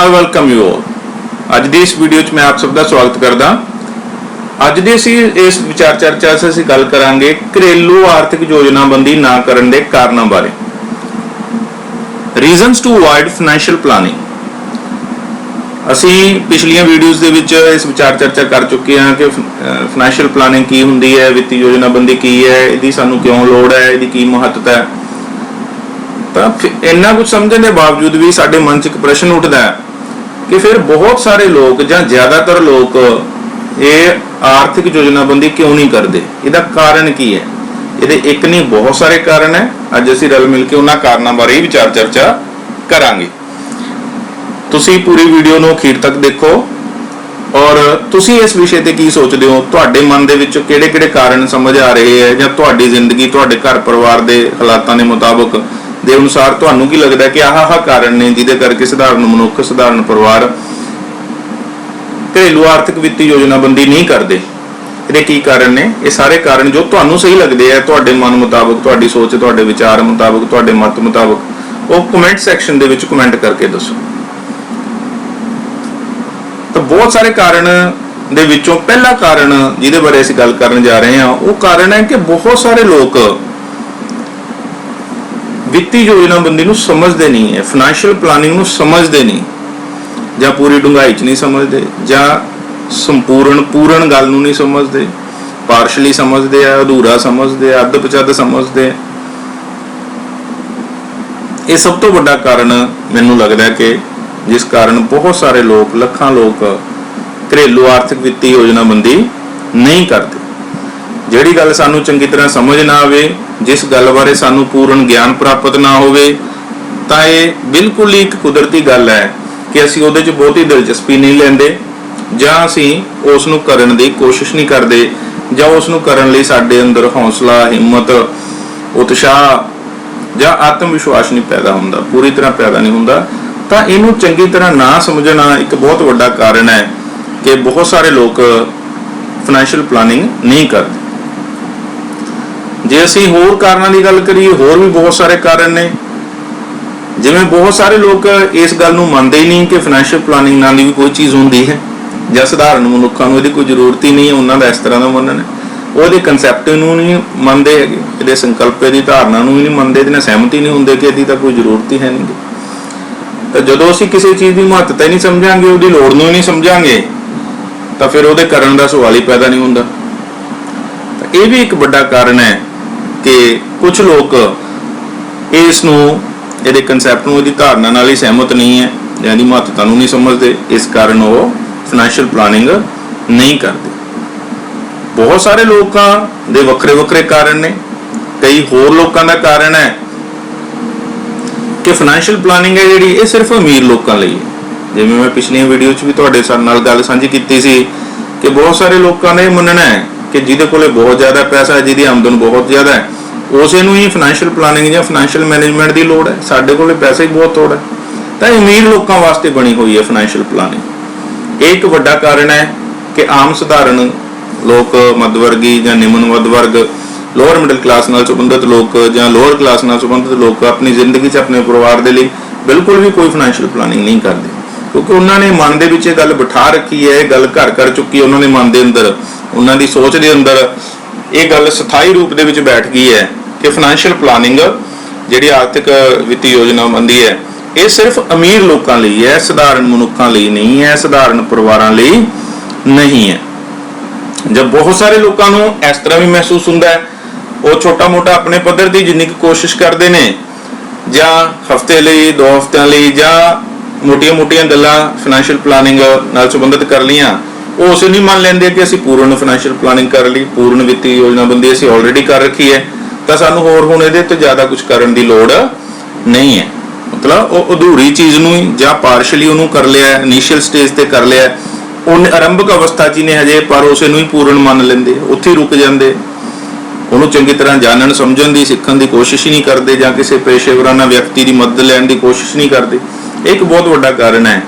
I welcome you all. ਅੱਜ ਦੀ ਇਸ video 'ਚ ਮੈਂ ਆਪ ਸਭ ਦਾ ਸਵਾਗਤ ਕਰਦਾ। ਅੱਜ ਦੇ ਇਸ ਵਿਚਾਰ ਚਰਚਾ 'ਚ ਅਸੀਂ ਗੱਲ ਕਰਾਂਗੇ ਘਰੇਲੂ ਆਰਥਿਕ ਯੋਜਨਾਬੰਦੀ ਨਾ ਕਰਨ ਦੇ ਕਾਰਨਾਂ ਬਾਰੇ। Reasons to avoid financial planning। ਅਸੀਂ ਪਿਛਲੀਆਂ ਵੀਡੀਓਜ਼ ਦੇ ਵਿੱਚ ਇਸ ਵਿਚਾਰ ਚਰਚਾ ਕਰ ਚੁੱਕੇ ਹਾਂ ਕਿ ਫਾਈਨੈਂਸ਼ੀਅਲ ਪਲਾਨਿੰਗ ਕੀ ਹੁੰਦੀ ਹੈ, ਵਿੱਤੀ ਯੋਜਨਾਬੰਦੀ ਕੀ ਹੈ, ਇਹਦੀ ਸਾਨੂੰ ਕਿਉਂ ਲੋੜ ਹੈ, ਇਹਦੀ ਕੀ ਮਹੱਤਤਾ ਹੈ। ਤਾਂ ਇੰਨਾ ਕੁਝ ਸਮਝਣ ਦੇ ਬਾਵਜੂਦ ਵੀ ਸਾਡੇ ਮਨ 'ਚ ਇੱਕ ਪ੍ਰਸ਼ਨ ਉੱਠਦਾ ਹੈ ਕਿ ਫਿਰ ਬਹੁਤ ਸਾਰੇ ਲੋਕ ਜਾਂ ਜ਼ਿਆਦਾਤਰ ਲੋਕ ਇਹ ਆਰਥਿਕ ਯੋਜਨਾਬੰਦੀ ਕਿਉਂ ਨਹੀਂ ਕਰਦੇ। ਇਹਦਾ ਕਾਰਨ ਕੀ ਹੈ? ਇਹਦੇ ਇੱਕ ਨਹੀਂ ਬਹੁਤ ਸਾਰੇ ਕਾਰਨ ਹੈ। ਅੱਜ ਅਸੀਂ ਰਲ ਮਿਲ ਕੇ ਉਹਨਾਂ ਕਾਰਨਾਂ ਬਾਰੇ ਹੀ ਵਿਚਾਰ ਚਰਚਾ ਕਰਾਂਗੇ। ਤੁਸੀਂ ਪੂਰੀ ਵੀਡੀਓ ਨੂੰ ਅਖੀਰ ਤੱਕ ਦੇਖੋ ਔਰ ਤੁਸੀਂ ਇਸ ਵਿਸ਼ੇ ਤੇ ਕੀ ਸੋਚਦੇ ਹੋ। ਤੁਹਾਡੇ ਮਨ ਦੇ ਵਿੱਚ ਕਿਹੜੇ-ਕਿਹੜੇ ਕਾਰਨ ਸਮਝ ਆ ਰਹੇ ਹੈ ਜਾਂ ਤੁਹਾਡੀ ਜ਼ਿੰਦਗੀ, ਤੁਹਾਡੇ ਘਰ ਪਰਿਵਾਰ ਦੇ ਹਾਲਾਤਾਂ ਦੇ ਮੁਤਾਬਕ ਦੇ ਅਨੁਸਾਰ ਤੁਹਾਨੂੰ ਕੀ ਲੱਗਦਾ ਕਿ ਆਹ ਕਾਰਨ ਨੇ ਜਿਹਦੇ ਕਰਕੇ ਸਧਾਰਨ ਮਨੁੱਖ, ਸਧਾਰਨ ਪਰਿਵਾਰ ਘਰੇਲੂ ਆਰਥਿਕ ਵਿੱਤੀ ਯੋਜਨਾਬੰਦੀ ਨਹੀਂ ਕਰਦੇ। ਇਹਦੇ ਕੀ ਕਾਰਨ ਨੇ? ਇਹ ਸਾਰੇ ਕਾਰਨ ਜੋ ਤੁਹਾਨੂੰ ਸਹੀ ਲੱਗਦੇ ਆ ਤੁਹਾਡੇ ਮਨ ਮੁਤਾਬਕ, ਤੁਹਾਡੀ ਸੋਚ, ਤੁਹਾਡੇ ਵਿਚਾਰ ਮੁਤਾਬਕ, ਤੁਹਾਡੇ ਮਤ ਮੁਤਾਬਕ, ਉਹ ਕਮੈਂਟ ਸੈਕਸ਼ਨ ਦੇ ਵਿੱਚ ਕਮੈਂਟ ਕਰਕੇ ਦੱਸੋ। ਤਾਂ ਬਹੁਤ ਸਾਰੇ ਕਾਰਨ ਦੇ ਵਿੱਚੋਂ ਪਹਿਲਾ ਕਾਰਨ ਜਿਹਦੇ ਬਾਰੇ ਅਸੀਂ ਗੱਲ ਕਰਨ ਜਾ ਰਹੇ ਹਾਂ ਉਹ ਕਾਰਨ ਹੈ ਕਿ ਬਹੁਤ ਸਾਰੇ ਲੋਕ ਵਿੱਤੀ ਯੋਜਨਾਬੰਦੀ ਨੂੰ ਸਮਝਦੇ ਨਹੀਂ ਹੈ, ਫਾਈਨੈਂਸ਼ੀਅਲ ਪਲਾਨਿੰਗ ਨੂੰ ਸਮਝਦੇ ਨਹੀਂ, ਜਾਂ ਪੂਰੀ ਡੂੰਘਾਈ 'ਚ ਨਹੀਂ ਸਮਝਦੇ, ਜਾਂ ਪੂਰਨ ਗੱਲ ਨੂੰ ਨਹੀਂ ਸਮਝਦੇ, ਪਾਰਸ਼ਲੀ ਸਮਝਦੇ ਆ, ਅਧੂਰਾ ਸਮਝਦੇ ਆ, ਅੱਧ-ਪਚੱਧ ਸਮਝਦੇ ਆ। ਇਹ ਸਭ ਤੋਂ ਵੱਡਾ ਕਾਰਨ ਮੈਨੂੰ ਲੱਗਦਾ ਕਿ ਜਿਸ ਕਾਰਨ ਬਹੁਤ ਸਾਰੇ ਲੋਕ, ਲੱਖਾਂ ਲੋਕ ਘਰੇਲੂ ਆਰਥਿਕ ਵਿੱਤੀ ਯੋਜਨਾਬੰਦੀ ਨਹੀਂ ਕਰਦੇ। ਜਿਹੜੀ ਗੱਲ ਸਾਨੂੰ ਚੰਗੀ ਤਰ੍ਹਾਂ ਸਮਝ ਨਾ ਆਵੇ, ਜਿਸ ਗੱਲ ਬਾਰੇ ਸਾਨੂੰ ਪੂਰਨ ਗਿਆਨ ਪ੍ਰਾਪਤ ਨਾ ਹੋਵੇ, ਤਾਂ ਇਹ ਬਿਲਕੁਲ ਹੀ ਇੱਕ ਕੁਦਰਤੀ ਗੱਲ ਹੈ ਕਿ ਅਸੀਂ ਉਹਦੇ 'ਚ ਬਹੁਤੀ ਦਿਲਚਸਪੀ ਨਹੀਂ ਲੈਂਦੇ, ਜਾਂ ਅਸੀਂ ਉਸ ਨੂੰ ਕਰਨ ਦੀ ਕੋਸ਼ਿਸ਼ ਨਹੀਂ ਕਰਦੇ, ਜਾਂ ਉਸ ਨੂੰ ਕਰਨ ਲਈ ਸਾਡੇ ਅੰਦਰ ਹੌਸਲਾ, ਹਿੰਮਤ, ਉਤਸ਼ਾਹ ਜਾਂ ਆਤਮ ਵਿਸ਼ਵਾਸ ਨਹੀਂ ਪੈਦਾ ਹੁੰਦਾ, ਪੂਰੀ ਤਰ੍ਹਾਂ ਪੈਦਾ ਨਹੀਂ ਹੁੰਦਾ। ਤਾਂ ਇਹਨੂੰ ਚੰਗੀ ਤਰ੍ਹਾਂ ਨਾ ਸਮਝਣਾ ਇੱਕ ਬਹੁਤ ਵੱਡਾ ਕਾਰਨ ਹੈ ਕਿ ਬਹੁਤ ਸਾਰੇ ਲੋਕ ਫਾਈਨੈਂਸ਼ੀਅਲ ਪਲਾਨਿੰਗ ਨਹੀਂ ਕਰਦੇ। ਜੇ ਅਸੀਂ ਹੋਰ ਕਾਰਨਾਂ ਦੀ ਗੱਲ ਕਰੀਏ, ਹੋਰ ਵੀ ਬਹੁਤ ਸਾਰੇ ਕਾਰਨ ਨੇ। ਜਿਵੇਂ ਬਹੁਤ ਸਾਰੇ ਲੋਕ ਇਸ ਗੱਲ ਨੂੰ ਮੰਨਦੇ ਹੀ ਨਹੀਂ ਕਿ ਫਾਈਨੈਂਸ਼ੀਅਲ ਪਲਾਨਿੰਗ ਨਾਲ ਵੀ ਕੋਈ ਚੀਜ਼ ਹੁੰਦੀ ਹੈ, ਜਾਂ ਸਧਾਰਨ ਮਨੁੱਖਾਂ ਨੂੰ ਇਹਦੀ ਕੋਈ ਜ਼ਰੂਰਤ ਹੀ ਨਹੀਂ ਹੈ। ਉਹਨਾਂ ਦਾ ਇਸ ਤਰ੍ਹਾਂ ਦਾ ਮੰਨਣਾ ਹੈ, ਉਹਦੇ ਕਨਸੈਪਟ ਨੂੰ ਨਹੀਂ ਮੰਨਦੇ ਹੈਗੇ, ਇਹਦੇ ਸੰਕਲਪ ਦੀ ਧਾਰਨਾ ਨੂੰ ਵੀ ਨਹੀਂ ਮੰਨਦੇ, ਇਹਦੇ ਨਾਲ ਸਹਿਮਤੀ ਨਹੀਂ ਹੁੰਦੇ ਕਿ ਇਹਦੀ ਤਾਂ ਕੋਈ ਜ਼ਰੂਰਤ ਹੀ ਹੈ ਨਹੀਂ। ਤਾਂ ਜਦੋਂ ਅਸੀਂ ਕਿਸੇ ਚੀਜ਼ ਦੀ ਮਹੱਤਤਾ ਹੀ ਨਹੀਂ ਸਮਝਾਂਗੇ, ਉਹਦੀ ਲੋੜ ਨੂੰ ਹੀ ਨਹੀਂ ਸਮਝਾਂਗੇ, ਤਾਂ ਫਿਰ ਉਹਦੇ ਕਰਨ ਦਾ ਸਵਾਲ ਹੀ ਪੈਦਾ ਨਹੀਂ ਹੁੰਦਾ। ਤਾਂ ਇਹ ਵੀ ਇੱਕ ਵੱਡਾ ਕਾਰਨ ਹੈ ਕਿ ਕੁਝ ਲੋਕ ਇਸ ਨੂੰ, ਇਹਦੇ ਕਨਸੈਪਟ ਨੂੰ, ਇਹਦੀ ਧਾਰਨਾ ਨਾਲ ਹੀ ਸਹਿਮਤ ਨਹੀਂ ਹੈ, ਜਾਂ ਇਹਦੀ ਮਹੱਤਤਾ ਨੂੰ ਨਹੀਂ ਸਮਝਦੇ। ਇਸ ਕਾਰਨ ਉਹ ਫਾਈਨੈਂਸ਼ੀਅਲ ਪਲਾਨਿੰਗ ਨਹੀਂ ਕਰਦੇ। ਬਹੁਤ ਸਾਰੇ ਲੋਕਾਂ ਦੇ ਵੱਖਰੇ ਵੱਖਰੇ ਕਾਰਨ ਨੇ। ਕਈ ਹੋਰ ਲੋਕਾਂ ਦਾ ਕਾਰਨ ਹੈ ਕਿ ਫਾਈਨੈਂਸ਼ੀਅਲ ਪਲਾਨਿੰਗ ਹੈ ਜਿਹੜੀ, ਇਹ ਸਿਰਫ ਅਮੀਰ ਲੋਕਾਂ ਲਈ ਹੈ। ਜਿਵੇਂ ਮੈਂ ਪਿਛਲੀਆਂ ਵੀਡੀਓ 'ਚ ਵੀ ਤੁਹਾਡੇ ਨਾਲ ਗੱਲ ਸਾਂਝੀ ਕੀਤੀ ਸੀ ਕਿ ਬਹੁਤ ਸਾਰੇ ਲੋਕਾਂ ਨੇ ਮੰਨਣਾ ਹੈ ਕਿ ਜਿਹਦੇ ਕੋਲੇ ਬਹੁਤ ਜ਼ਿਆਦਾ ਪੈਸਾ ਹੈ, ਜਿਹਦੀ ਆਮਦਨ ਬਹੁਤ ਜ਼ਿਆਦਾ ਹੈ, ਉਸੇ ਨੂੰ ਹੀ ਫਾਈਨੈਂਸ਼ੀਅਲ ਪਲਾਨਿੰਗ ਜਾਂ ਫਾਈਨੈਂਸ਼ੀਅਲ ਮੈਨੇਜਮੈਂਟ ਦੀ ਲੋੜ ਹੈ। ਸਾਡੇ ਕੋਲੇ ਪੈਸੇ ਹੀ ਬਹੁਤ ਥੋੜਾ ਹੈ। ਤਾਂ ਅਮੀਰ ਲੋਕਾਂ ਵਾਸਤੇ ਬਣੀ ਹੋਈ ਹੈ ਫਾਈਨੈਂਸ਼ੀਅਲ ਪਲਾਨਿੰਗ। ਇਹ ਇੱਕ ਵੱਡਾ ਕਾਰਨ ਹੈ ਕਿ ਆਮ ਸਧਾਰਨ ਲੋਕ, ਮੱਧ ਵਰਗੀ ਜਾਂ ਨਿਮਨ ਮੱਧ ਵਰਗ, ਲੋਅਰ ਮਿਡਲ ਕਲਾਸ ਨਾਲ ਸੰਬੰਧਿਤ ਲੋਕ ਜਾਂ ਲੋਅਰ ਕਲਾਸ ਨਾਲ ਸੰਬੰਧਿਤ ਲੋਕ ਆਪਣੀ ਜ਼ਿੰਦਗੀ 'ਚ ਆਪਣੇ ਪਰਿਵਾਰ ਦੇ ਲਈ ਬਿਲਕੁਲ ਵੀ ਕੋਈ ਫਾਈਨੈਂਸ਼ੀਅਲ ਪਲਾਨਿੰਗ ਨਹੀਂ ਕਰਦੇ, ਕਿਉਂਕਿ ਉਹਨਾਂ ਨੇ ਮਨ ਦੇ ਵਿੱਚ ਇਹ ਗੱਲ ਬਿਠਾ ਰੱਖੀ ਹੈ, ਇਹ ਗੱਲ ਘਰ ਕਰ ਚੁੱਕੀ ਹੈ ਉਹਨਾਂ ਦੇ ਮਨ ਦੇ ਅੰਦਰ, ਉਹਨਾਂ ਦੀ ਸੋਚ ਦੇ ਅੰਦਰ ਇਹ ਗੱਲ ਸਥਾਈ ਰੂਪ ਦੇ ਵਿੱਚ ਬੈਠ ਗਈ ਹੈ ਕਿ ਫਾਈਨੈਂਸ਼ੀਅਲ ਪਲਾਨਿੰਗ ਜਿਹੜੀ ਆਰਥਿਕ ਵਿੱਤੀ ਯੋਜਨਾਬੰਦੀ ਹੈ ਇਹ ਸਿਰਫ ਅਮੀਰ ਲੋਕਾਂ ਲਈ ਹੈ, ਸਧਾਰਨ ਮਨੁੱਖਾਂ ਲਈ ਨਹੀਂ ਹੈ, ਸਧਾਰਨ ਪਰਿਵਾਰਾਂ ਲਈ ਨਹੀਂ ਹੈ। ਜਦ ਬਹੁਤ ਸਾਰੇ ਲੋਕਾਂ ਨੂੰ ਇਸ ਤਰ੍ਹਾਂ ਵੀ ਮਹਿਸੂਸ ਹੁੰਦਾ ਹੈ, ਉਹ ਛੋਟਾ ਮੋਟਾ ਆਪਣੇ ਪੱਧਰ ਦੀ ਜਿੰਨੀ ਕੁ ਕੋਸ਼ਿਸ਼ ਕਰਦੇ ਨੇ, ਜਾਂ ਹਫ਼ਤੇ ਲਈ, 2 ਹਫ਼ਤਿਆਂ ਲਈ, ਜਾਂ ਮੋਟੀਆਂ ਗੱਲਾਂ ਫਾਈਨੈਂਸ਼ੀਅਲ ਪਲਾਨਿੰਗ ਨਾਲ ਸੰਬੰਧਿਤ ਕਰ ਲਈਆਂ, ਉਹ ਉਸੇ ਨਹੀਂ ਮੰਨ ਲੈਂਦੇ ਕਿ ਅਸੀਂ ਪੂਰਨ ਫਾਈਨੈਂਸ਼ੀਅਲ ਪਲਾਨਿੰਗ ਕਰ ਲਈ, ਪੂਰਨ ਵਿੱਤੀ ਯੋਜਨਾਬੰਦੀ ਅਸੀਂ ਆਲਰੇਡੀ ਕਰ ਰੱਖੀ ਹੈ, ਤਾਂ ਸਾਨੂੰ ਹੋਰ ਹੁਣ ਇਹਦੇ ਤੋਂ ਜ਼ਿਆਦਾ ਕੁਝ ਕਰਨ ਦੀ ਲੋੜ ਨਹੀਂ ਹੈ। ਮਤਲਬ ਉਹ ਅਧੂਰੀ ਚੀਜ਼ ਨੂੰ ਜਾਂ ਪਾਰਸ਼ਲੀ ਉਹਨੂੰ ਕਰ ਲਿਆ, ਇਨੀਸ਼ੀਅਲ ਸਟੇਜ ਤੇ ਕਰ ਲਿਆ, ਉਹਨੇ ਆਰੰਭਕ ਅਵਸਥਾ 'ਚ ਨੇ ਹਜੇ, ਪਰ ਉਸੇ ਨੂੰ ਹੀ ਪੂਰਨ ਮੰਨ ਲੈਂਦੇ, ਉੱਥੇ ਹੀ ਰੁਕ ਜਾਂਦੇ। ਉਹਨੂੰ ਚੰਗੀ ਤਰ੍ਹਾਂ ਜਾਣਨ, ਸਮਝਣ ਦੀ, ਸਿੱਖਣ ਦੀ ਕੋਸ਼ਿਸ਼ ਹੀ ਨਹੀਂ ਕਰਦੇ, ਜਾਂ ਕਿਸੇ ਪੇਸ਼ੇਵਰਾਨਾ ਵਿਅਕਤੀ ਦੀ ਮਦਦ ਲੈਣ ਦੀ ਕੋਸ਼ਿਸ਼ ਨਹੀਂ ਕਰਦੇ। ਇਹ ਇੱਕ ਬਹੁਤ ਵੱਡਾ ਕਾਰਨ ਹੈ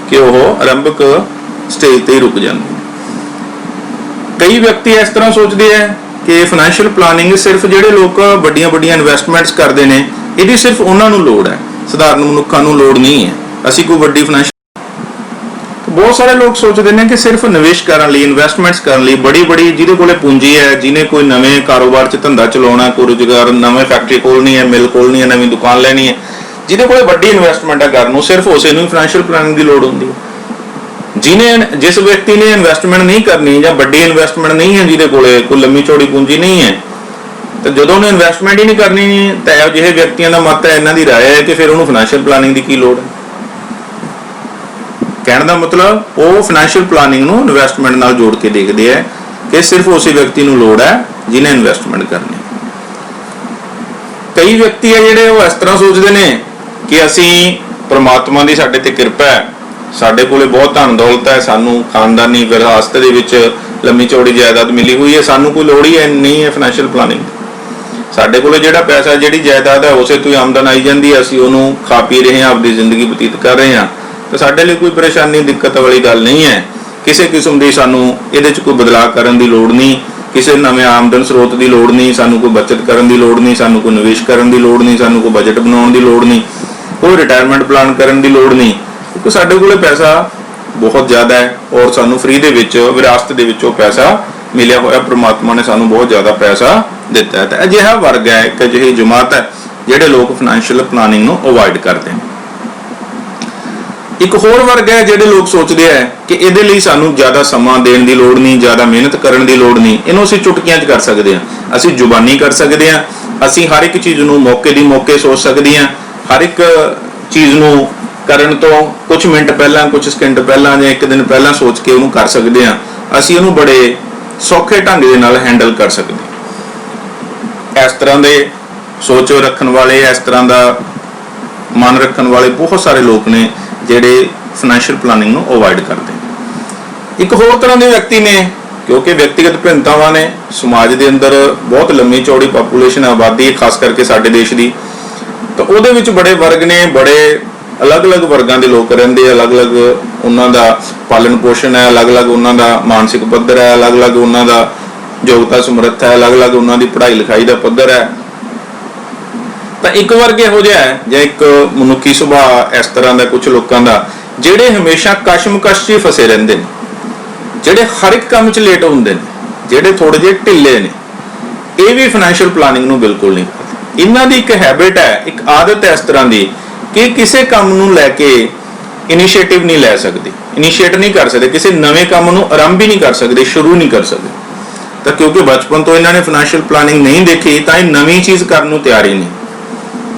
ਕਿ ਉਹ ਆਰੰਭਕ ਸਟੇਜ ਤੇ ਹੀ ਰੁਕ ਜਾਂਦੇ। ਕਈ ਵਿਅਕਤੀ ਇਸ ਤਰ੍ਹਾਂ ਸੋਚਦੇ ਆ ਕਿ ਫਾਈਨੈਂਸ਼ੀਅਲ ਪਲਾਨਿੰਗ ਸਿਰਫ ਜਿਹੜੇ ਲੋਕ ਵੱਡੀਆਂ ਇਨਵੈਸਟਮੈਂਟਸ ਕਰਦੇ ਨੇ, ਇਹਦੀ ਸਿਰਫ ਉਹਨਾਂ ਨੂੰ ਲੋੜ ਹੈ, ਸਧਾਰਨ ਮਨੁੱਖਾਂ ਨੂੰ ਲੋੜ ਨਹੀਂ ਹੈ। ਅਸੀਂ ਕੋਈ ਵੱਡੀ ਬਹੁਤ ਸਾਰੇ ਲੋਕ ਸੋਚਦੇ ਨੇ ਕਿ ਸਿਰਫ ਨਿਵੇਸ਼ ਕਰਨ ਲਈ, ਇਨਵੈਸਟਮੈਂਟਸ ਕਰਨ ਲਈ, ਬੜੀ ਜਿਹਦੇ ਕੋਲੇ ਪੂੰਜੀ ਹੈ, ਜਿਹਨੇ ਕੋਈ ਨਵੇਂ ਕਾਰੋਬਾਰ 'ਚ ਧੰਦਾ ਚਲਾਉਣਾ, ਕੋਈ ਰੁਜ਼ਗਾਰ, ਨਵੇਂ ਫੈਕਟਰੀ ਖੋਲ੍ਹਣੀ ਹੈ, ਮਿਲ ਖੋਲ੍ਹਣੀ ਹੈ, ਨਵੀਂ ਦੁਕਾਨ ਲੈਣੀ ਹੈ, ਜਿਹਦੇ ਕੋਲੇ ਵੱਡੀ ਇਨਵੈਸਟਮੈਂਟ ਹੈ ਕਰਨ ਨੂੰ, ਸਿਰਫ ਉਸੇ ਨੂੰ ਹੀ ਫਾਈਨੈਂਸ਼ੀਅਲ ਪਲਾਨਿੰਗ ਦੀ ਲੋੜ ਹੁੰਦੀ ਹੈ। ਜਿਸ ਵਿਅਕਤੀ ਨੇ ਇਨਵੈਸਟਮੈਂਟ ਨਹੀਂ ਕਰਨੀ ਜਾਂ ਵੱਡੀ ਇਨਵੈਸਟਮੈਂਟ ਨਹੀਂ ਹੈ, ਜਿਹਦੇ ਕੋਲੇ ਕੋਈ ਲੰਮੀ ਚੌੜੀ ਪੂੰਜੀ ਨਹੀਂ ਹੈ, ਤੇ ਜਦੋਂ ਉਹਨੇ ਇਨਵੈਸਟਮੈਂਟ ਹੀ ਨਹੀਂ ਕਰਨੀ, ਤਾਂ ਇਹੋ ਜਿਹੇ ਵਿਅਕਤੀਆਂ ਦਾ ਮਤ ਹੈ, ਇਹਨਾਂ ਦੀ ਰਾਏ ਹੈ ਕਿ ਫਿਰ ਉਹਨੂੰ ਫਾਈਨੈਂਸ਼ੀਅਲ ਪਲਾਨਿੰਗ ਦੀ ਕੀ ਲੋੜ ਹੈ। ਕਹਿਣ ਦਾ ਮਤਲਬ ਉਹ ਫਾਈਨੈਂਸ਼ੀਅਲ ਪਲਾਨਿੰਗ ਨੂੰ ਇਨਵੈਸਟਮੈਂਟ ਨਾਲ ਜੋੜ ਕੇ ਦੇਖਦੇ ਆ ਕਿ ਸਿਰਫ ਉਸੇ ਵਿਅਕਤੀ ਨੂੰ ਲੋੜ ਹੈ ਜਿਹਨੇ ਇਨਵੈਸਟਮੈਂਟ ਕਰਨੀ। ਕਈ ਵਿਅਕਤੀ ਹੈ ਜਿਹੜੇ ਉਹ ਇਸ ਤਰ੍ਹਾਂ ਸੋਚਦੇ ਨੇ ਕਿ ਅਸੀਂ, ਪ੍ਰਮਾਤਮਾ ਦੀ ਸਾਡੇ ਤੇ ਕਿਰਪਾ ਹੈ, ਸਾਡੇ ਕੋਲੇ ਬਹੁਤ ਧਨ ਦੌਲਤ ਹੈ, ਸਾਨੂੰ ਖਾਨਦਾਨੀ ਵਿਰਾਸਤ ਦੇ ਵਿੱਚ ਲੰਮੀ ਚੌੜੀ ਜਾਇਦਾਦ ਮਿਲੀ ਹੋਈ ਹੈ, ਸਾਨੂੰ ਕੋਈ ਲੋੜ ਹੀ ਨਹੀਂ ਹੈ ਫਾਈਨੈਂਸ਼ੀਅਲ ਪਲਾਨਿੰਗ। ਸਾਡੇ ਕੋਲੇ ਜਿਹੜਾ ਪੈਸਾ, ਜਿਹੜੀ ਜਾਇਦਾਦ ਹੈ, ਉਸੇ ਤੋਂ ਹੀ ਆਮਦਨ ਆਈ ਜਾਂਦੀ ਹੈ, ਅਸੀਂ ਉਹਨੂੰ ਖਾ ਪੀ ਰਹੇ ਹਾਂ, ਆਪਣੀ ਜ਼ਿੰਦਗੀ ਬਤੀਤ ਕਰ ਰਹੇ ਹਾਂ, ਤੇ ਸਾਡੇ ਲਈ ਕੋਈ ਪਰੇਸ਼ਾਨੀ, ਦਿੱਕਤ ਵਾਲੀ ਗੱਲ ਨਹੀਂ ਹੈ। ਕਿਸੇ ਕਿਸਮ ਦੀ ਸਾਨੂੰ ਇਹਦੇ 'ਚ ਕੋਈ ਬਦਲਾਅ ਕਰਨ ਦੀ ਲੋੜ ਨਹੀਂ, ਕਿਸੇ ਨਵੇਂ ਆਮਦਨ ਸਰੋਤ ਦੀ ਲੋੜ ਨਹੀਂ, ਸਾਨੂੰ ਕੋਈ ਬਚਤ ਕਰਨ ਦੀ ਲੋੜ ਨਹੀਂ, ਸਾਨੂੰ ਕੋਈ ਨਿਵੇਸ਼ ਕਰਨ ਦੀ ਲੋੜ ਨਹੀਂ, ਸਾਨੂੰ ਕੋਈ ਬਜਟ ਬਣਾਉਣ ਦੀ ਲੋੜ ਨਹੀਂ, ਕੋਈ ਰਿਟਾਇਰਮੈਂਟ ਪਲਾਨ ਕਰਨ ਦੀ ਲੋੜ ਨਹੀਂ, ਕਿਉਂਕਿ ਸਾਡੇ ਕੋਲੇ ਪੈਸਾ ਬਹੁਤ ਜ਼ਿਆਦਾ ਹੈ ਔਰ ਸਾਨੂੰ ਫ੍ਰੀ ਦੇ ਵਿੱਚ, ਵਿਰਾਸਤ ਦੇ ਵਿੱਚੋਂ ਪੈਸਾ ਮਿਲਿਆ ਹੋਇਆ, ਪ੍ਰਮਾਤਮਾ ਨੇ ਸਾਨੂੰ ਬਹੁਤ ਜ਼ਿਆਦਾ ਪੈਸਾ ਦਿੱਤਾ ਹੈ। ਤਾਂ ਅਜਿਹਾ ਵਰਗ ਹੈ, ਇੱਕ ਅਜਿਹੀ ਜਮਾਤ ਹੈ ਜਿਹੜੇ ਲੋਕ ਫਾਈਨੈਂਸ਼ੀਅਲ ਪਲਾਨਿੰਗ ਨੂੰ ਅਵੋਇਡ ਕਰਦੇ ਨੇ। ਇੱਕ ਹੋਰ ਵਰਗ ਹੈ ਜਿਹੜੇ ਲੋਕ ਸੋਚਦੇ ਆ ਕਿ ਇਹਦੇ ਲਈ ਸਾਨੂੰ ਜ਼ਿਆਦਾ ਸਮਾਂ ਦੇਣ ਦੀ ਲੋੜ ਨਹੀਂ, ਜ਼ਿਆਦਾ ਮਿਹਨਤ ਕਰਨ ਦੀ ਲੋੜ ਨਹੀਂ, ਇਹਨੂੰ ਅਸੀਂ ਚੁਟਕੀਆਂ 'ਚ ਕਰ ਸਕਦੇ ਹਾਂ, ਅਸੀਂ ਜ਼ੁਬਾਨੀ ਕਰ ਸਕਦੇ ਹਾਂ, ਅਸੀਂ ਹਰ ਇੱਕ ਚੀਜ਼ ਨੂੰ ਮੌਕੇ ਦੀ ਮੌਕੇ ਸੋਚ ਸਕਦੇ ਹਾਂ, ਹਰ ਇੱਕ ਚੀਜ਼ ਨੂੰ ਕਰਨ ਤੋਂ ਕੁਝ ਮਿੰਟ ਪਹਿਲਾਂ, ਕੁਝ ਸਕਿੰਟ ਪਹਿਲਾਂ ਜਾਂ ਇੱਕ ਦਿਨ ਪਹਿਲਾਂ ਸੋਚ ਕੇ ਉਹਨੂੰ ਕਰ ਸਕਦੇ ਹਾਂ, ਅਸੀਂ ਉਹਨੂੰ ਬੜੇ ਸੌਖੇ ਢੰਗ ਦੇ ਨਾਲ ਹੈਂਡਲ ਕਰ ਸਕਦੇ ਹਾਂ। ਇਸ ਤਰ੍ਹਾਂ ਦੇ ਸੋਚ ਰੱਖਣ ਵਾਲੇ, ਇਸ ਤਰ੍ਹਾਂ ਦਾ ਮਨ ਰੱਖਣ ਵਾਲੇ ਬਹੁਤ ਸਾਰੇ ਲੋਕ ਨੇ ਜਿਹੜੇ ਫਾਈਨੈਂਸ਼ੀਅਲ ਪਲਾਨਿੰਗ ਨੂੰ ਅਵੋਇਡ ਕਰਦੇ ਨੇ। ਇੱਕ ਹੋਰ ਤਰ੍ਹਾਂ ਦੇ ਵਿਅਕਤੀ ਨੇ, ਕਿਉਂਕਿ ਵਿਅਕਤੀਗਤ ਭਿੰਨਤਾਵਾਂ ਨੇ, ਸਮਾਜ ਦੇ ਅੰਦਰ ਬਹੁਤ ਲੰਮੀ ਚੌੜੀ ਪਾਪੂਲੇਸ਼ਨ, ਆਬਾਦੀ ਹੈ ਖਾਸ ਕਰਕੇ ਸਾਡੇ ਦੇਸ਼ ਦੀ, ਤਾਂ ਉਹਦੇ ਵਿੱਚ ਬੜੇ ਵਰਗ ਨੇ, ਬੜੇ ਅਲੱਗ-ਅਲੱਗ ਵਰਗਾਂ ਦੇ ਲੋਕ ਰਹਿੰਦੇ, ਅਲੱਗ-ਅਲੱਗ ਉਹਨਾਂ ਦਾ ਪਾਲਣ ਪੋਸ਼ਣ ਹੈ, ਅਲੱਗ-ਅਲੱਗ ਉਹਨਾਂ ਦਾ ਮਾਨਸਿਕ ਪੱਧਰ ਹੈ, ਅਲੱਗ-ਅਲੱਗ ਉਹਨਾਂ ਦਾ ਯੋਗਤਾ ਸਮਰੱਥ ਹੈ, ਅਲੱਗ-ਅਲੱਗ ਉਹਨਾਂ ਦੀ ਪੜ੍ਹਾਈ ਲਿਖਾਈ ਦਾ ਪੱਧਰ ਹੈ। ਤਾਂ ਇੱਕ ਵਰਗ ਇਹੋ ਜਿਹਾ ਹੈ ਜਾਂ ਇੱਕ ਮਨੁੱਖੀ ਸੁਭਾਅ ਇਸ ਤਰ੍ਹਾਂ ਦਾ ਕੁਝ ਲੋਕਾਂ ਦਾ, ਜਿਹੜੇ ਹਮੇਸ਼ਾ ਕਸ਼ਮਕਸ਼ 'ਚ ਫਸੇ ਰਹਿੰਦੇ ਨੇ, ਜਿਹੜੇ ਹਰ ਇੱਕ ਕੰਮ 'ਚ ਲੇਟ ਹੁੰਦੇ ਨੇ, ਜਿਹੜੇ ਥੋੜੇ ਜਿਹੇ ਢਿੱਲੇ ਨੇ, ਇਹ ਵੀ ਫਾਈਨੈਂਸ਼ੀਅਲ ਪਲਾਨਿੰਗ ਨੂੰ ਬਿਲਕੁਲ ਨਹੀਂ ਕਰਦੇ। ਇਹਨਾਂ ਦੀ ਇੱਕ ਹੈਬਿਟ ਹੈ, ਇੱਕ ਆਦਤ ਹੈ ਇਸ ਤਰ੍ਹਾਂ ਦੀ ਕਿ ਕਿਸੇ ਕੰਮ ਨੂੰ ਲੈ ਕੇ ਇਨੀਸ਼ੀਏਟਿਵ ਨਹੀਂ ਲੈ ਸਕਦੇ, ਇਨੀਸ਼ੀਏਟ ਨਹੀਂ ਕਰ ਸਕਦੇ, ਕਿਸੇ ਨਵੇਂ ਕੰਮ ਨੂੰ ਆਰੰਭ ਹੀ ਨਹੀਂ ਕਰ ਸਕਦੇ, ਸ਼ੁਰੂ ਨਹੀਂ ਕਰ ਸਕਦੇ। ਤਾਂ ਕਿਉਂਕਿ ਬਚਪਨ ਤੋਂ ਇਹਨਾਂ ਨੇ ਫਾਈਨੈਂਸ਼ੀਅਲ ਪਲਾਨਿੰਗ ਨਹੀਂ ਦੇਖੀ, ਤਾਂ ਇਹ ਨਵੀਂ ਚੀਜ਼ ਕਰਨ ਨੂੰ ਤਿਆਰ ਹੀ ਨਹੀਂ।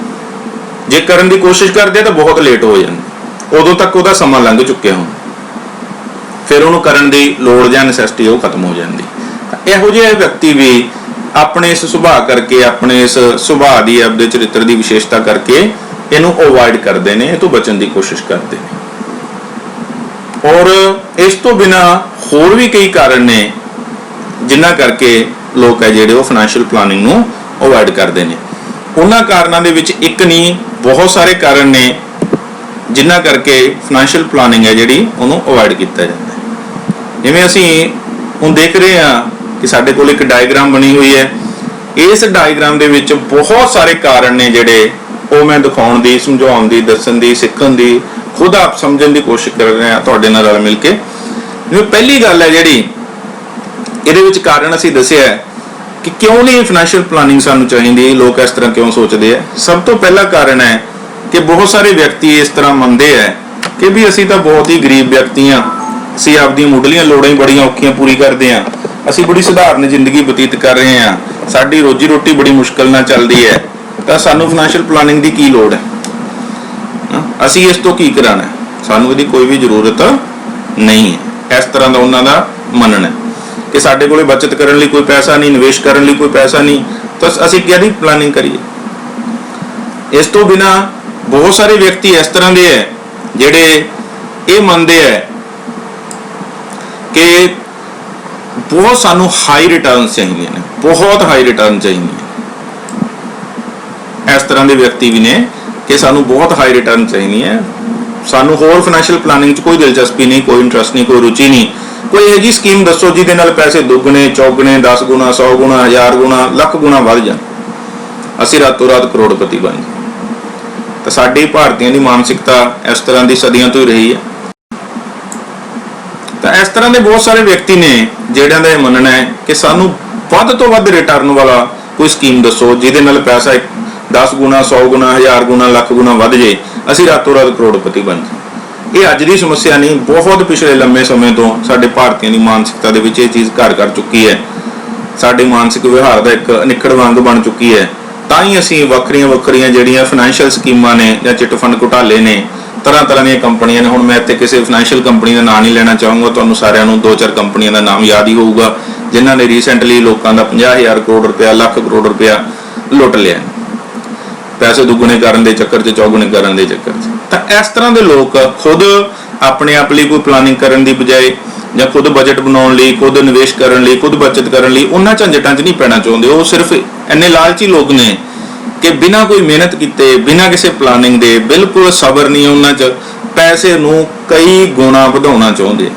ਜੇ ਕਰਨ ਦੀ ਕੋਸ਼ਿਸ਼ ਕਰਦੇ ਤਾਂ ਬਹੁਤ ਲੇਟ ਹੋ ਜਾਂਦੇ, ਉਦੋਂ ਤੱਕ ਉਹਦਾ ਸਮਾਂ ਲੰਘ ਚੁੱਕਿਆ ਹੁੰਦਾ, ਫਿਰ ਉਹਨੂੰ ਕਰਨ ਦੀ ਲੋੜ ਜਾਂ ਨੈਸੈਸਿਟੀ ਉਹ ਖਤਮ ਹੋ ਜਾਂਦੀ। ਇਹੋ ਜਿਹੇ ਵਿਅਕਤੀ ਵੀ ਆਪਣੇ ਇਸ ਸੁਭਾਅ ਕਰਕੇ, ਆਪਣੇ ਇਸ ਸੁਭਾਅ ਦੀ, ਆਪਦੇ ਚਰਿੱਤਰ ਦੀ ਵਿਸ਼ੇਸ਼ਤਾ ਕਰਕੇ ਇਹਨੂੰ ਅਵੋਇਡ ਕਰਦੇ ਨੇ, ਇਹ ਤੋਂ ਬਚਣ ਦੀ ਕੋਸ਼ਿਸ਼ ਕਰਦੇ ਨੇ। ਔਰ ਇਸ ਤੋਂ ਬਿਨਾ ਹੋਰ ਵੀ ਕਈ ਕਾਰਨ ਨੇ ਜਿਨ੍ਹਾਂ ਕਰਕੇ ਲੋਕ ਹੈ ਜਿਹੜੇ ਉਹ ਫਾਈਨੈਂਸ਼ੀਅਲ ਪਲਾਨਿੰਗ ਨੂੰ ਅਵੋਇਡ ਕਰਦੇ ਨੇ। ਉਹਨਾਂ ਕਾਰਨਾਂ ਦੇ ਵਿੱਚ ਇੱਕ ਨਹੀਂ, ਬਹੁਤ ਸਾਰੇ ਕਾਰਨ ਨੇ ਜਿਨ੍ਹਾਂ ਕਰਕੇ ਫਾਈਨੈਂਸ਼ੀਅਲ ਪਲਾਨਿੰਗ ਹੈ ਜਿਹੜੀ ਉਹਨੂੰ ਅਵੋਇਡ ਕੀਤਾ ਜਾਂਦਾ ਹੈ। ਜਿਵੇਂ ਅਸੀਂ ਹੁਣ ਦੇਖ ਰਹੇ ਹਾਂ ਕਿ ਸਾਡੇ ਕੋਲ ਇੱਕ ਡਾਇਗਰਾਮ ਬਣੀ ਹੋਈ ਹੈ, ਇਸ ਡਾਇਗਰਾਮ ਦੇ ਵਿੱਚ ਬਹੁਤ ਸਾਰੇ ਕਾਰਨ ਨੇ ਜਿਹੜੇ ਉਹ ਮੈਂ ਦਿਖਾਉਣ ਦੀ, ਸਮਝਾਉਣ ਦੀ, ਦੱਸਣ ਦੀ, ਸਿੱਖਣ ਦੀ, ਖੁਦ ਆਪ ਸਮਝਣ ਦੀ ਕੋਸ਼ਿਸ਼ ਕਰ ਰਹੇ ਹਾਂ ਤੁਹਾਡੇ ਨਾਲ ਰਲ ਮਿਲ ਕੇ। ਜਿਵੇਂ ਪਹਿਲੀ ਗੱਲ ਹੈ ਜਿਹੜੀ ਇਹਦੇ ਵਿੱਚ ਕਾਰਨ ਅਸੀਂ ਦੱਸਿਆ ਹੈ ਕਿ ਕਿਉਂ ਨਹੀਂ ਫਾਈਨੈਂਸ਼ੀਅਲ ਪਲਾਨਿੰਗ ਸਾਨੂੰ ਚਾਹੀਦੀ, ਲੋਕ ਇਸ ਤਰ੍ਹਾਂ ਕਿਉਂ ਸੋਚਦੇ ਆ। ਸਭ ਤੋਂ ਪਹਿਲਾ ਕਾਰਨ ਹੈ ਕਿ ਬਹੁਤ ਸਾਰੇ ਵਿਅਕਤੀ ਇਸ ਤਰ੍ਹਾਂ ਮੰਨਦੇ ਆ ਕਿ ਵੀ ਅਸੀਂ ਤਾਂ ਬਹੁਤ ਹੀ ਗਰੀਬ ਵਿਅਕਤੀ ਹਾਂ, ਅਸੀਂ ਆਪਦੀਆਂ ਮੁੱਢਲੀਆਂ ਲੋੜਾਂ ਹੀ ਬੜੀਆਂ ਔਖੀਆਂ ਪੂਰੀ ਕਰਦੇ ਹਾਂ, ਅਸੀਂ ਬੜੀ ਸਧਾਰਨ ਜ਼ਿੰਦਗੀ ਬਤੀਤ ਕਰ ਰਹੇ ਹਾਂ, ਸਾਡੀ ਰੋਜੀ ਰੋਟੀ ਬੜੀ ਮੁਸ਼ਕਲ ਨਾਲ ਚੱਲਦੀ ਹੈ, ਤਾਂ ਸਾਨੂੰ ਫਾਈਨੈਂਸ਼ੀਅਲ ਪਲਾਨਿੰਗ ਦੀ ਕੀ ਲੋੜ ਹੈ, ਅਸੀਂ ਇਸ ਤੋਂ ਕੀ ਕਰਾਣਾ, ਸਾਨੂੰ ਇਹਦੀ ਕੋਈ ਵੀ ਜ਼ਰੂਰਤ ਨਹੀਂ ਹੈ। ਇਸ ਤਰ੍ਹਾਂ ਦਾ ਉਹਨਾਂ ਦਾ ਮੰਨਣਾ ਹੈ ਕਿ ਸਾਡੇ ਕੋਲੇ ਬਚਤ ਕਰਨ ਲਈ ਕੋਈ ਪੈਸਾ ਨਹੀਂ, ਨਿਵੇਸ਼ ਕਰਨ ਲਈ ਕੋਈ ਪੈਸਾ ਨਹੀਂ, ਤਾਂ ਅਸੀਂ ਕਿਹਦੀ ਪਲਾਨਿੰਗ ਕਰੀਏ। ਇਸ ਤੋਂ ਬਿਨਾ ਬਹੁਤ ਸਾਰੇ ਵਿਅਕਤੀ ਇਸ ਤਰ੍ਹਾਂ ਦੇ ਹੈ ਜਿਹੜੇ ਇਹ ਮੰਨਦੇ ਹੈ ਕਿ ਬਹੁਤ ਸਾਨੂੰ ਹਾਈ ਰਿਟਰਨ ਚਾਹੀਦੀਆਂ ਨੇ, ਬਹੁਤ ਹਾਈ ਰਿਟਰਨ ਚਾਹੀਦੀ ਹੈ। ਇਸ ਤਰ੍ਹਾਂ ਦੇ ਵਿਅਕਤੀ ਵੀ ਨੇ ਕਿ ਸਾਨੂੰ ਬਹੁਤ ਹਾਈ ਰਿਟਰਨ ਚਾਹੀਦੀ ਹੈ, ਸਾਨੂੰ ਹੋਰ ਫਾਈਨੈਂਸ਼ੀਅਲ ਪਲਾਨਿੰਗ 'ਚ ਕੋਈ ਦਿਲਚਸਪੀ ਨਹੀਂ, ਕੋਈ ਇੰਟਰਸਟ ਨਹੀਂ, ਕੋਈ ਰੁਚੀ ਨਹੀਂ। ਕੋਈ ਇਹੋ ਜਿਹੀ ਸਕੀਮ ਦੱਸੋ ਜਿਹਦੇ ਨਾਲ ਪੈਸੇ ਦੁੱਗਣੇ, ਚੌਗਣੇ, 10 ਗੁਣਾ, 100 ਗੁਣਾ, 1000 ਗੁਣਾ, ਲੱਖ ਗੁਣਾ ਵੱਧ ਜਾਣ, ਅਸੀਂ ਰਾਤੋਂ ਰਾਤ ਕਰੋੜਪਤੀ ਬਣ ਜਾਈਏ। ਤਾਂ ਸਾਡੀ ਭਾਰਤੀਆਂ ਦੀ ਮਾਨਸਿਕਤਾ ਇਸ ਤਰ੍ਹਾਂ ਦੀ ਸਦੀਆਂ ਤੋਂ ਹੀ ਰਹੀ ਹੈ। ਤਾਂ ਇਸ ਤਰ੍ਹਾਂ ਦੇ ਬਹੁਤ ਸਾਰੇ ਵਿਅਕਤੀ ਨੇ ਜਿਹੜਿਆਂ ਦਾ ਇਹ ਮੰਨਣਾ ਹੈ ਕਿ ਸਾਨੂੰ ਵੱਧ ਤੋਂ ਵੱਧ ਰਿਟਰਨ ਵਾਲਾ ਕੋਈ ਸਕੀਮ ਦੱਸੋ ਜਿਹਦੇ ਨਾਲ ਪੈਸਾ 10 ਗੁਣਾ 100 ਗੁਣਾ 1000 ਗੁਣਾ ਲੱਖ ਗੁਣਾ ਵੱਧ ਜੇ, ਅਸੀਂ ਰਾਤੋਂ ਰਾਤ ਕਰੋੜਪਤੀ ਬਣ ਜਾਈਏ। ਇਹ ਅੱਜ ਦੀ ਸਮੱਸਿਆ ਨਹੀਂ, ਬਹੁਤ ਪਿਛਲੇ ਲੰਮੇ ਸਮੇਂ ਤੋਂ ਸਾਡੇ ਭਾਰਤੀਆਂ ਦੀ ਮਾਨਸਿਕਤਾ ਦੇ ਵਿੱਚ ਇਹ ਚੀਜ਼ ਘਰ ਕਰ ਚੁੱਕੀ ਹੈ। ਸਾਡੇ ਮਾਨਸਿਕ ਵਿਵਹਾਰ ਦਾ ਇੱਕ ਅਨਿੱਖੜ ਅੰਗ ਬਣ ਚੁੱਕੀ ਹੈ। ਤਾਂ ਹੀ ਅਸੀਂ ਵੱਖਰੀਆਂ ਜਿਹੜੀਆਂ ਫਾਈਨੈਂਸ਼ੀਅਲ ਸਕੀਮਾਂ ਨੇ ਜਾਂ ਚਿੱਟ ਫੰਡ ਘੁਟਾਲੇ ਨੇ, ਤਰ੍ਹਾਂ ਦੀਆਂ ਕੰਪਨੀਆਂ ਨੇ। ਹੁਣ ਮੈਂ ਇੱਥੇ ਕਿਸੇ ਫਾਈਨੈਂਸ਼ੀਅਲ ਕੰਪਨੀ ਦਾ ਨਾਂ ਨਹੀਂ ਲੈਣਾ ਚਾਹੂੰਗਾ, ਤੁਹਾਨੂੰ ਸਾਰਿਆਂ ਨੂੰ 2-4 ਕੰਪਨੀਆਂ ਦਾ ਨਾਮ ਯਾਦ ਹੀ ਹੋਊਗਾ ਜਿਨ੍ਹਾਂ ਨੇ ਰੀਸੈਂਟਲੀ ਲੋਕਾਂ ਦਾ 50,000 ਕਰੋੜ ਰੁਪਇਆ, ਲੱਖ ਕਰੋੜ ਰੁਪਇਆ ਲੁੱਟ ਲਿਆ, ਪੈਸੇ ਦੁੱਗਣੇ ਕਰਨ ਦੇ ਚੱਕਰ 'ਚ, ਚੌਗੁਣੇ ਕਰਨ ਦੇ ਚੱਕਰ 'ਚ। ਤਾਂ ਇਸ ਤਰ੍ਹਾਂ ਦੇ ਲੋਕ ਖੁਦ ਆਪਣੇ ਆਪ ਲਈ ਕੋਈ ਪਲਾਨਿੰਗ ਕਰਨ ਦੀ ਬਜਾਏ ਜਾਂ ਖੁਦ ਬਜਟ ਬਣਾਉਣ ਲਈ, ਖੁਦ ਨਿਵੇਸ਼ ਕਰਨ ਲਈ, ਖੁਦ ਬਚਤ ਕਰਨ ਲਈ ਉਹਨਾਂ ਝੰਜਟਾਂ 'ਚ ਨਹੀਂ ਪੈਣਾ ਚਾਹੁੰਦੇ। ਉਹ ਸਿਰਫ ਇੰਨੇ ਲਾਲਚੀ ਲੋਕ ਨੇ ਕਿ ਬਿਨਾਂ ਕੋਈ ਮਿਹਨਤ ਕੀਤੇ, ਬਿਨਾਂ ਕਿਸੇ ਪਲਾਨਿੰਗ ਦੇ, ਬਿਲਕੁਲ ਸਬਰ ਨਹੀਂ ਉਹਨਾਂ 'ਚ, ਪੈਸੇ ਨੂੰ ਕਈ ਗੁਣਾ ਵਧਾਉਣਾ ਚਾਹੁੰਦੇ,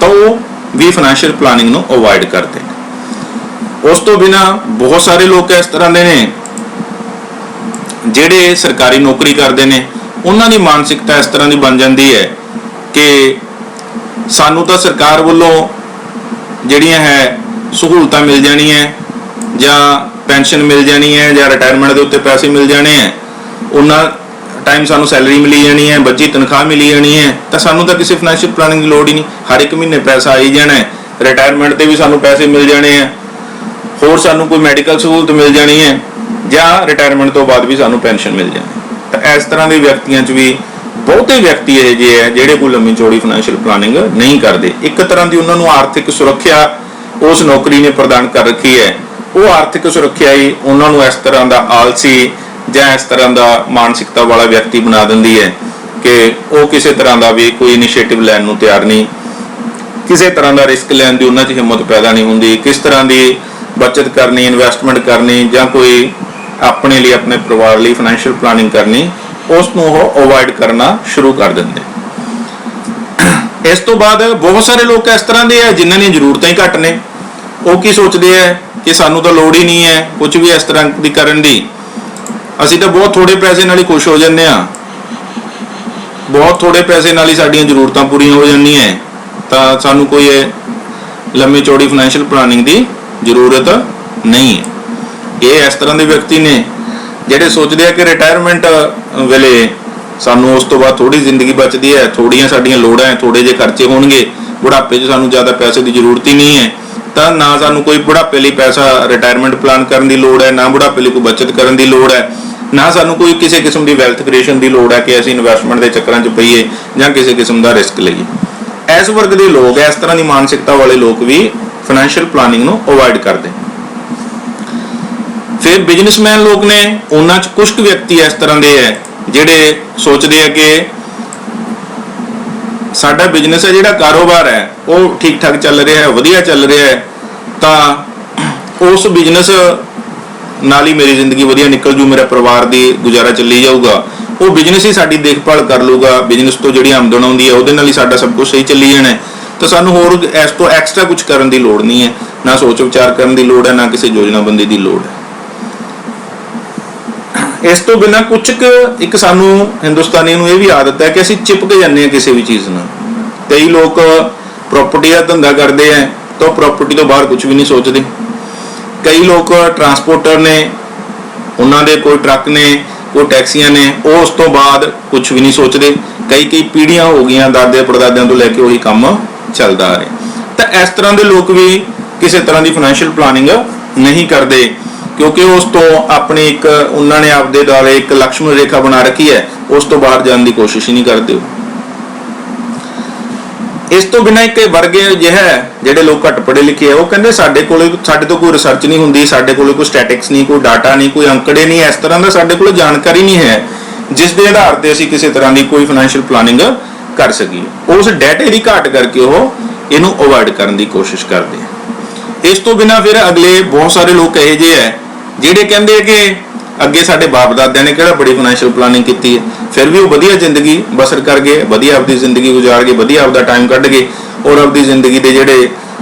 ਤਾਂ ਉਹ ਵੀ ਫਾਈਨੈਂਸ਼ੀਅਲ ਪਲਾਨਿੰਗ ਨੂੰ ਅਵੋਇਡ ਕਰਦੇ ਨੇ। ਉਸ ਤੋਂ ਬਿਨਾਂ ਬਹੁਤ ਸਾਰੇ ਲੋਕ ਇਸ ਤਰ੍ਹਾਂ ਦੇ ਨੇ ਜਿਹੜੇ ਸਰਕਾਰੀ ਨੌਕਰੀ ਕਰਦੇ ਨੇ। ਉਹਨਾਂ ਦੀ ਮਾਨਸਿਕਤਾ ਇਸ ਤਰ੍ਹਾਂ ਦੀ ਬਣ ਜਾਂਦੀ ਹੈ ਕਿ ਸਾਨੂੰ ਤਾਂ ਸਰਕਾਰ ਵੱਲੋਂ ਜਿਹੜੀਆਂ ਹੈ ਸਹੂਲਤਾਂ ਮਿਲ ਜਾਣੀਆਂ, ਜਾਂ ਪੈਨਸ਼ਨ ਮਿਲ ਜਾਣੀ ਹੈ, ਜਾਂ ਰਿਟਾਇਰਮੈਂਟ ਦੇ ਉੱਤੇ ਪੈਸੇ ਮਿਲ ਜਾਣੇ ਹੈ, ਉਹਨਾਂ ਟਾਈਮ ਸਾਨੂੰ ਸੈਲਰੀ ਮਿਲੀ ਜਾਣੀ ਹੈ, ਬੱਚੀ ਤਨਖਾਹ ਮਿਲੀ ਜਾਣੀ ਹੈ, ਤਾਂ ਸਾਨੂੰ ਤਾਂ ਕਿਸੇ ਫਾਈਨੈਂਸ਼ੀਅਲ ਪਲਾਨਿੰਗ ਦੀ ਲੋੜ ਹੀ ਨਹੀਂ। ਹਰ ਇੱਕ ਮਹੀਨੇ ਪੈਸਾ ਆਈ ਜਾਣਾ ਹੈ, ਰਿਟਾਇਰਮੈਂਟ ਤੇ ਵੀ ਸਾਨੂੰ ਪੈਸੇ ਮਿਲ ਜਾਣੇ ਹੈ, ਹੋਰ ਸਾਨੂੰ ਕੋਈ ਮੈਡੀਕਲ ਸਹੂਲਤ ਮਿਲ ਜਾਣੀ ਹੈ, ਜਾਂ ਰਿਟਾਇਰਮੈਂਟ ਤੋਂ ਬਾਅਦ ਵੀ ਸਾਨੂੰ ਪੈਨਸ਼ਨ ਮਿਲ ਜਾਣੀ। ਤਾਂ ਇਸ ਤਰ੍ਹਾਂ ਦੇ ਵਿਅਕਤੀਆਂ 'ਚ ਵੀ ਬਹੁਤੇ ਵਿਅਕਤੀ ਇਹ ਜਿਹੇ ਹੈ ਜਿਹੜੇ ਕੋਈ ਲੰਮੀ ਚੌੜੀ ਫਾਈਨੈਂਸ਼ੀਅਲ ਪਲਾਨਿੰਗ ਨਹੀਂ ਕਰਦੇ। ਇੱਕ ਤਰ੍ਹਾਂ ਦੀ ਉਹਨਾਂ ਨੂੰ ਆਰਥਿਕ ਸੁਰੱਖਿਆ ਉਸ ਨੌਕਰੀ ਨੇ ਪ੍ਰਦਾਨ ਕਰ ਰੱਖੀ ਹੈ। ਉਹ ਆਰਥਿਕ ਸੁਰੱਖਿਆ ਹੀ ਉਹਨਾਂ ਨੂੰ ਇਸ ਤਰ੍ਹਾਂ ਦਾ ਆਲਸੀ ਜਾਂ ਇਸ ਤਰ੍ਹਾਂ ਦਾ ਮਾਨਸਿਕਤਾ ਵਾਲਾ ਵਿਅਕਤੀ ਬਣਾ ਦਿੰਦੀ ਹੈ ਕਿ ਉਹ ਕਿਸੇ ਤਰ੍ਹਾਂ ਦਾ ਵੀ ਕੋਈ ਇਨੀਸ਼ੀਏਟਿਵ ਲੈਣ ਨੂੰ ਤਿਆਰ ਨਹੀਂ, ਕਿਸੇ ਤਰ੍ਹਾਂ ਦਾ ਰਿਸਕ ਲੈਣ ਦੀ ਉਹਨਾਂ 'ਚ ਹਿੰਮਤ ਪੈਦਾ ਨਹੀਂ ਹੁੰਦੀ, ਕਿਸ ਤਰ੍ਹਾਂ ਦੀ ਬਚਤ ਕਰਨੀ, ਇਨਵੈਸਟਮੈਂਟ ਕਰਨੀ, ਜਾਂ ਕੋਈ ਆਪਣੇ ਲਈ, ਆਪਣੇ ਪਰਿਵਾਰ ਲਈ ਫਾਈਨੈਂਸ਼ੀਅਲ ਪਲਾਨਿੰਗ ਕਰਨੀ, ਉਸ ਨੂੰ ਉਹ ਅਵੋਇਡ ਕਰਨਾ ਸ਼ੁਰੂ ਕਰ ਦਿੰਦੇ। ਇਸ ਤੋਂ ਬਾਅਦ ਬਹੁਤ ਸਾਰੇ ਲੋਕ ਇਸ ਤਰ੍ਹਾਂ ਦੇ ਆ ਜਿਨ੍ਹਾਂ ਦੀਆਂ ਜ਼ਰੂਰਤਾਂ ਹੀ ਘੱਟ ਨੇ। ਉਹ ਕੀ ਸੋਚਦੇ ਆ ਕਿ ਸਾਨੂੰ ਤਾਂ ਲੋੜ ਹੀ ਨਹੀਂ ਹੈ ਕੁਝ ਵੀ ਇਸ ਤਰ੍ਹਾਂ ਦੀ ਕਰਨ ਦੀ, ਅਸੀਂ ਤਾਂ ਬਹੁਤ ਥੋੜੇ ਪੈਸੇ ਨਾਲ ਹੀ ਖੁਸ਼ ਹੋ ਜਾਂਦੇ ਆ, ਬਹੁਤ ਥੋੜੇ ਪੈਸੇ ਨਾਲ ਹੀ ਸਾਡੀਆਂ ਜ਼ਰੂਰਤਾਂ ਪੂਰੀਆਂ ਹੋ ਜਾਂਦੀਆਂ, ਤਾਂ ਸਾਨੂੰ ਕੋਈ ਲੰਮੀ ਚੌੜੀ ਫਾਈਨੈਂਸ਼ੀਅਲ ਪਲਾਨਿੰਗ ਦੀ ਜ਼ਰੂਰਤ ਨਹੀਂ ਹੈ। ਇਹ ਇਸ ਤਰ੍ਹਾਂ ਦੇ ਵਿਅਕਤੀ ਨੇ ਜਿਹੜੇ ਸੋਚਦੇ ਆ ਕਿ ਰਿਟਾਇਰਮੈਂਟ ਵੇਲੇ ਸਾਨੂੰ ਉਸ ਤੋਂ ਬਾਅਦ ਥੋੜੀ ਜ਼ਿੰਦਗੀ ਬਚਦੀ ਹੈ, ਥੋੜੀਆਂ ਸਾਡੀਆਂ ਲੋੜਾਂ ਹੈ, ਥੋੜੇ ਜਿਹੇ ਖਰਚੇ ਹੋਣਗੇ, ਬੁਢਾਪੇ 'ਚ ਸਾਨੂੰ ਜ਼ਿਆਦਾ ਪੈਸੇ ਦੀ ਜ਼ਰੂਰਤ ਹੀ ਨਹੀਂ ਹੈ, ਤਾਂ ਨਾ ਸਾਨੂੰ ਕੋਈ ਬੁਢਾਪੇ ਲਈ ਪੈਸਾ ਰਿਟਾਇਰਮੈਂਟ ਪਲਾਨ ਕਰਨ ਦੀ ਲੋੜ ਹੈ, ਨਾ ਬੁਢਾਪੇ ਲਈ ਕੋਈ ਬਚਤ ਕਰਨ ਦੀ ਲੋੜ ਹੈ, ਨਾ ਸਾਨੂੰ ਕੋਈ ਕਿਸੇ ਕਿਸਮ ਦੀ ਵੈਲਥ ਕ੍ਰੀਏਸ਼ਨ ਦੀ ਲੋੜ ਹੈ ਕਿ ਅਸੀਂ ਇਨਵੈਸਟਮੈਂਟ ਦੇ ਚੱਕਰਾਂ 'ਚ ਪਈਏ ਜਾਂ ਕਿਸੇ ਕਿਸਮ ਦਾ ਰਿਸਕ ਲਈਏ। ਇਸ ਵਰਗ ਦੇ ਲੋਕ, ਇਸ ਤਰ੍ਹਾਂ ਦੀ ਮਾਨਸਿਕਤਾ ਵਾਲੇ ਲੋਕ ਵੀ ਫਾਈਨੈਂਸ਼ੀਅਲ ਪਲਾਨਿੰਗ ਨੂੰ ਅਵੋਇਡ ਕਰਦੇ। ਫਿਰ ਬਿਜ਼ਨਸਮੈਨ ਲੋਕ ਨੇ, ਉਹਨਾਂ 'ਚ ਕੁਝ ਕੁ ਵਿਅਕਤੀ ਇਸ ਤਰ੍ਹਾਂ ਦੇ ਹੈ ਜਿਹੜੇ ਸੋਚਦੇ ਆ ਕਿ ਸਾਡਾ ਬਿਜ਼ਨਸ ਹੈ, ਜਿਹੜਾ ਕਾਰੋਬਾਰ ਹੈ ਉਹ ਠੀਕ ਠਾਕ ਚੱਲ ਰਿਹਾ ਹੈ, ਵਧੀਆ ਚੱਲ ਰਿਹਾ ਹੈ, ਤਾਂ ਉਸ ਬਿਜ਼ਨਸ ਨਾਲ ਹੀ ਮੇਰੀ ਜ਼ਿੰਦਗੀ ਵਧੀਆ ਨਿਕਲ ਜੂ, ਮੇਰੇ ਪਰਿਵਾਰ ਦੀ ਗੁਜ਼ਾਰਾ ਚੱਲੀ ਜਾਊਗਾ, ਉਹ ਬਿਜ਼ਨਸ ਹੀ ਸਾਡੀ ਦੇਖਭਾਲ ਕਰ ਲੂਗਾ, ਬਿਜ਼ਨਸ ਤੋਂ ਜਿਹੜੀ ਆਮਦਨ ਆਉਂਦੀ ਹੈ ਉਹਦੇ ਨਾਲ ਹੀ ਸਾਡਾ ਸਭ ਕੁਝ ਸਹੀ ਚੱਲੀ ਜਾਣਾ, ਤਾਂ ਸਾਨੂੰ ਹੋਰ ਇਸ ਤੋਂ ਐਕਸਟਰਾ ਕੁਝ ਕਰਨ ਦੀ ਲੋੜ ਨਹੀਂ ਹੈ, ਨਾ ਸੋਚ ਵਿਚਾਰ ਕਰਨ ਦੀ ਲੋੜ ਹੈ, ਨਾ ਕਿਸੇ ਯੋਜਨਾਬੰਦੀ ਦੀ ਲੋੜ ਹੈ। ਇਸ ਤੋਂ ਬਿਨਾਂ ਕੁਝ ਇੱਕ ਸਾਨੂੰ ਹਿੰਦੁਸਤਾਨੀ ਨੂੰ ਇਹ ਵੀ ਆਦਤ ਹੈ ਕਿ ਅਸੀਂ ਚਿਪਕ ਜਾਂਦੇ ਹਾਂ ਕਿਸੇ ਵੀ ਚੀਜ਼ ਨਾਲ। ਕਈ ਲੋਕ ਪ੍ਰਾਪਰਟੀ ਦਾ ਧੰਦਾ ਕਰਦੇ ਆ ਤਾਂ ਪ੍ਰਾਪਰਟੀ ਤੋਂ ਬਾਹਰ ਕੁਝ ਵੀ ਨਹੀਂ ਸੋਚਦੇ। ਕਈ ਲੋਕ ਟਰਾਂਸਪੋਰਟਰ ਨੇ, ਉਹਨਾਂ ਦੇ ਕੋਈ ਟਰੱਕ ਨੇ, ਕੋਈ ਟੈਕਸੀਆਂ ਨੇ, ਉਹ ਉਸ ਤੋਂ ਬਾਅਦ ਕੁਝ ਵੀ ਨਹੀਂ ਸੋਚਦੇ। ਕਈ ਪੀੜ੍ਹੀਆਂ ਹੋ ਗਈਆਂ, ਦਾਦੇ ਪੜਦਾਦਿਆਂ ਤੋਂ ਲੈ ਕੇ ਉਹੀ ਕੰਮ ਚੱਲਦਾ ਆ ਰਿਹਾ। ਤਾਂ ਇਸ ਤਰ੍ਹਾਂ ਦੇ ਲੋਕ ਵੀ ਕਿਸੇ ਤਰ੍ਹਾਂ ਦੀ ਫਾਈਨੈਂਸ਼ੀਅਲ ਪਲਾਨਿੰਗ ਨਹੀਂ ਕਰਦੇ, ਕਿਉਂਕਿ ਉਸ ਤੋਂ ਆਪਣੀ ਇੱਕ ਉਹਨਾਂ ਨੇ ਆਪਦੇ ਦੁਆਲੇ ਇੱਕ ਲਕਸ਼ਮਣ ਰੇਖਾ ਬਣਾ ਰੱਖੀ ਹੈ, ਉਸ ਤੋਂ ਬਾਹਰ ਜਾਣ ਦੀ ਕੋਸ਼ਿਸ਼ ਹੀ ਨਹੀਂ ਕਰਦੇ। ਇਸ ਤੋਂ ਬਿਨਾਂ ਇੱਕ ਵਰਗ ਅਜਿਹਾ ਹੈ ਜਿਹੜੇ ਲੋਕ ਘੱਟ ਪੜ੍ਹੇ ਲਿਖੇ ਆ, ਉਹ ਕਹਿੰਦੇ ਸਾਡੇ ਤੋਂ ਕੋਈ ਰਿਸਰਚ ਨਹੀਂ ਹੁੰਦੀ, ਸਾਡੇ ਕੋਲ ਕੋਈ ਸਟੈਟਿਕਸ ਨਹੀਂ, ਕੋਈ ਡਾਟਾ ਨਹੀਂ, ਕੋਈ ਅੰਕੜੇ ਨਹੀਂ, ਇਸ ਤਰ੍ਹਾਂ ਦਾ ਸਾਡੇ ਕੋਲ ਜਾਣਕਾਰੀ ਨਹੀਂ ਹੈ ਜਿਸ ਦੇ ਆਧਾਰ ਤੇ ਅਸੀਂ ਕਿਸੇ ਤਰ੍ਹਾਂ ਦੀ ਕੋਈ ਫਾਈਨੈਂਸ਼ੀਅਲ ਪਲਾਨਿੰਗ ਕਰ ਸਕੀਏ। ਉਸ ਡਾਟੇ ਦੀ ਘਾਟ ਕਰਕੇ ਉਹ ਇਹਨੂੰ ਅਵੋਇਡ ਕਰਨ ਦੀ ਕੋਸ਼ਿਸ਼ ਕਰਦੇ ਆ। ਇਸ ਤੋਂ ਬਿਨਾਂ ਫਿਰ ਅਗਲੇ ਬਹੁਤ ਸਾਰੇ ਲੋਕ ਇਹੋ ਜਿਹੇ ਹੈ ਜਿਹੜੇ ਕਹਿੰਦੇ ਆ ਕਿ ਅੱਗੇ ਸਾਡੇ ਬਾਪ ਦਾਦਿਆਂ ਨੇ ਕਿਹੜਾ ਬੜੀ ਫਾਈਨੈਂਸ਼ੀਅਲ ਪਲਾਨਿੰਗ ਕੀਤੀ ਹੈ, ਫਿਰ ਵੀ ਉਹ ਵਧੀਆ ਜ਼ਿੰਦਗੀ ਬਸਰ ਕਰ ਗਏ, ਵਧੀਆ ਆਪਦੀ ਜ਼ਿੰਦਗੀ ਗੁਜ਼ਾਰ ਗਏ, ਵਧੀਆ ਆਪਦਾ ਟਾਈਮ ਕੱਢ ਗਏ, ਔਰ ਆਪਦੀ ਜ਼ਿੰਦਗੀ ਦੇ ਜਿਹੜੇ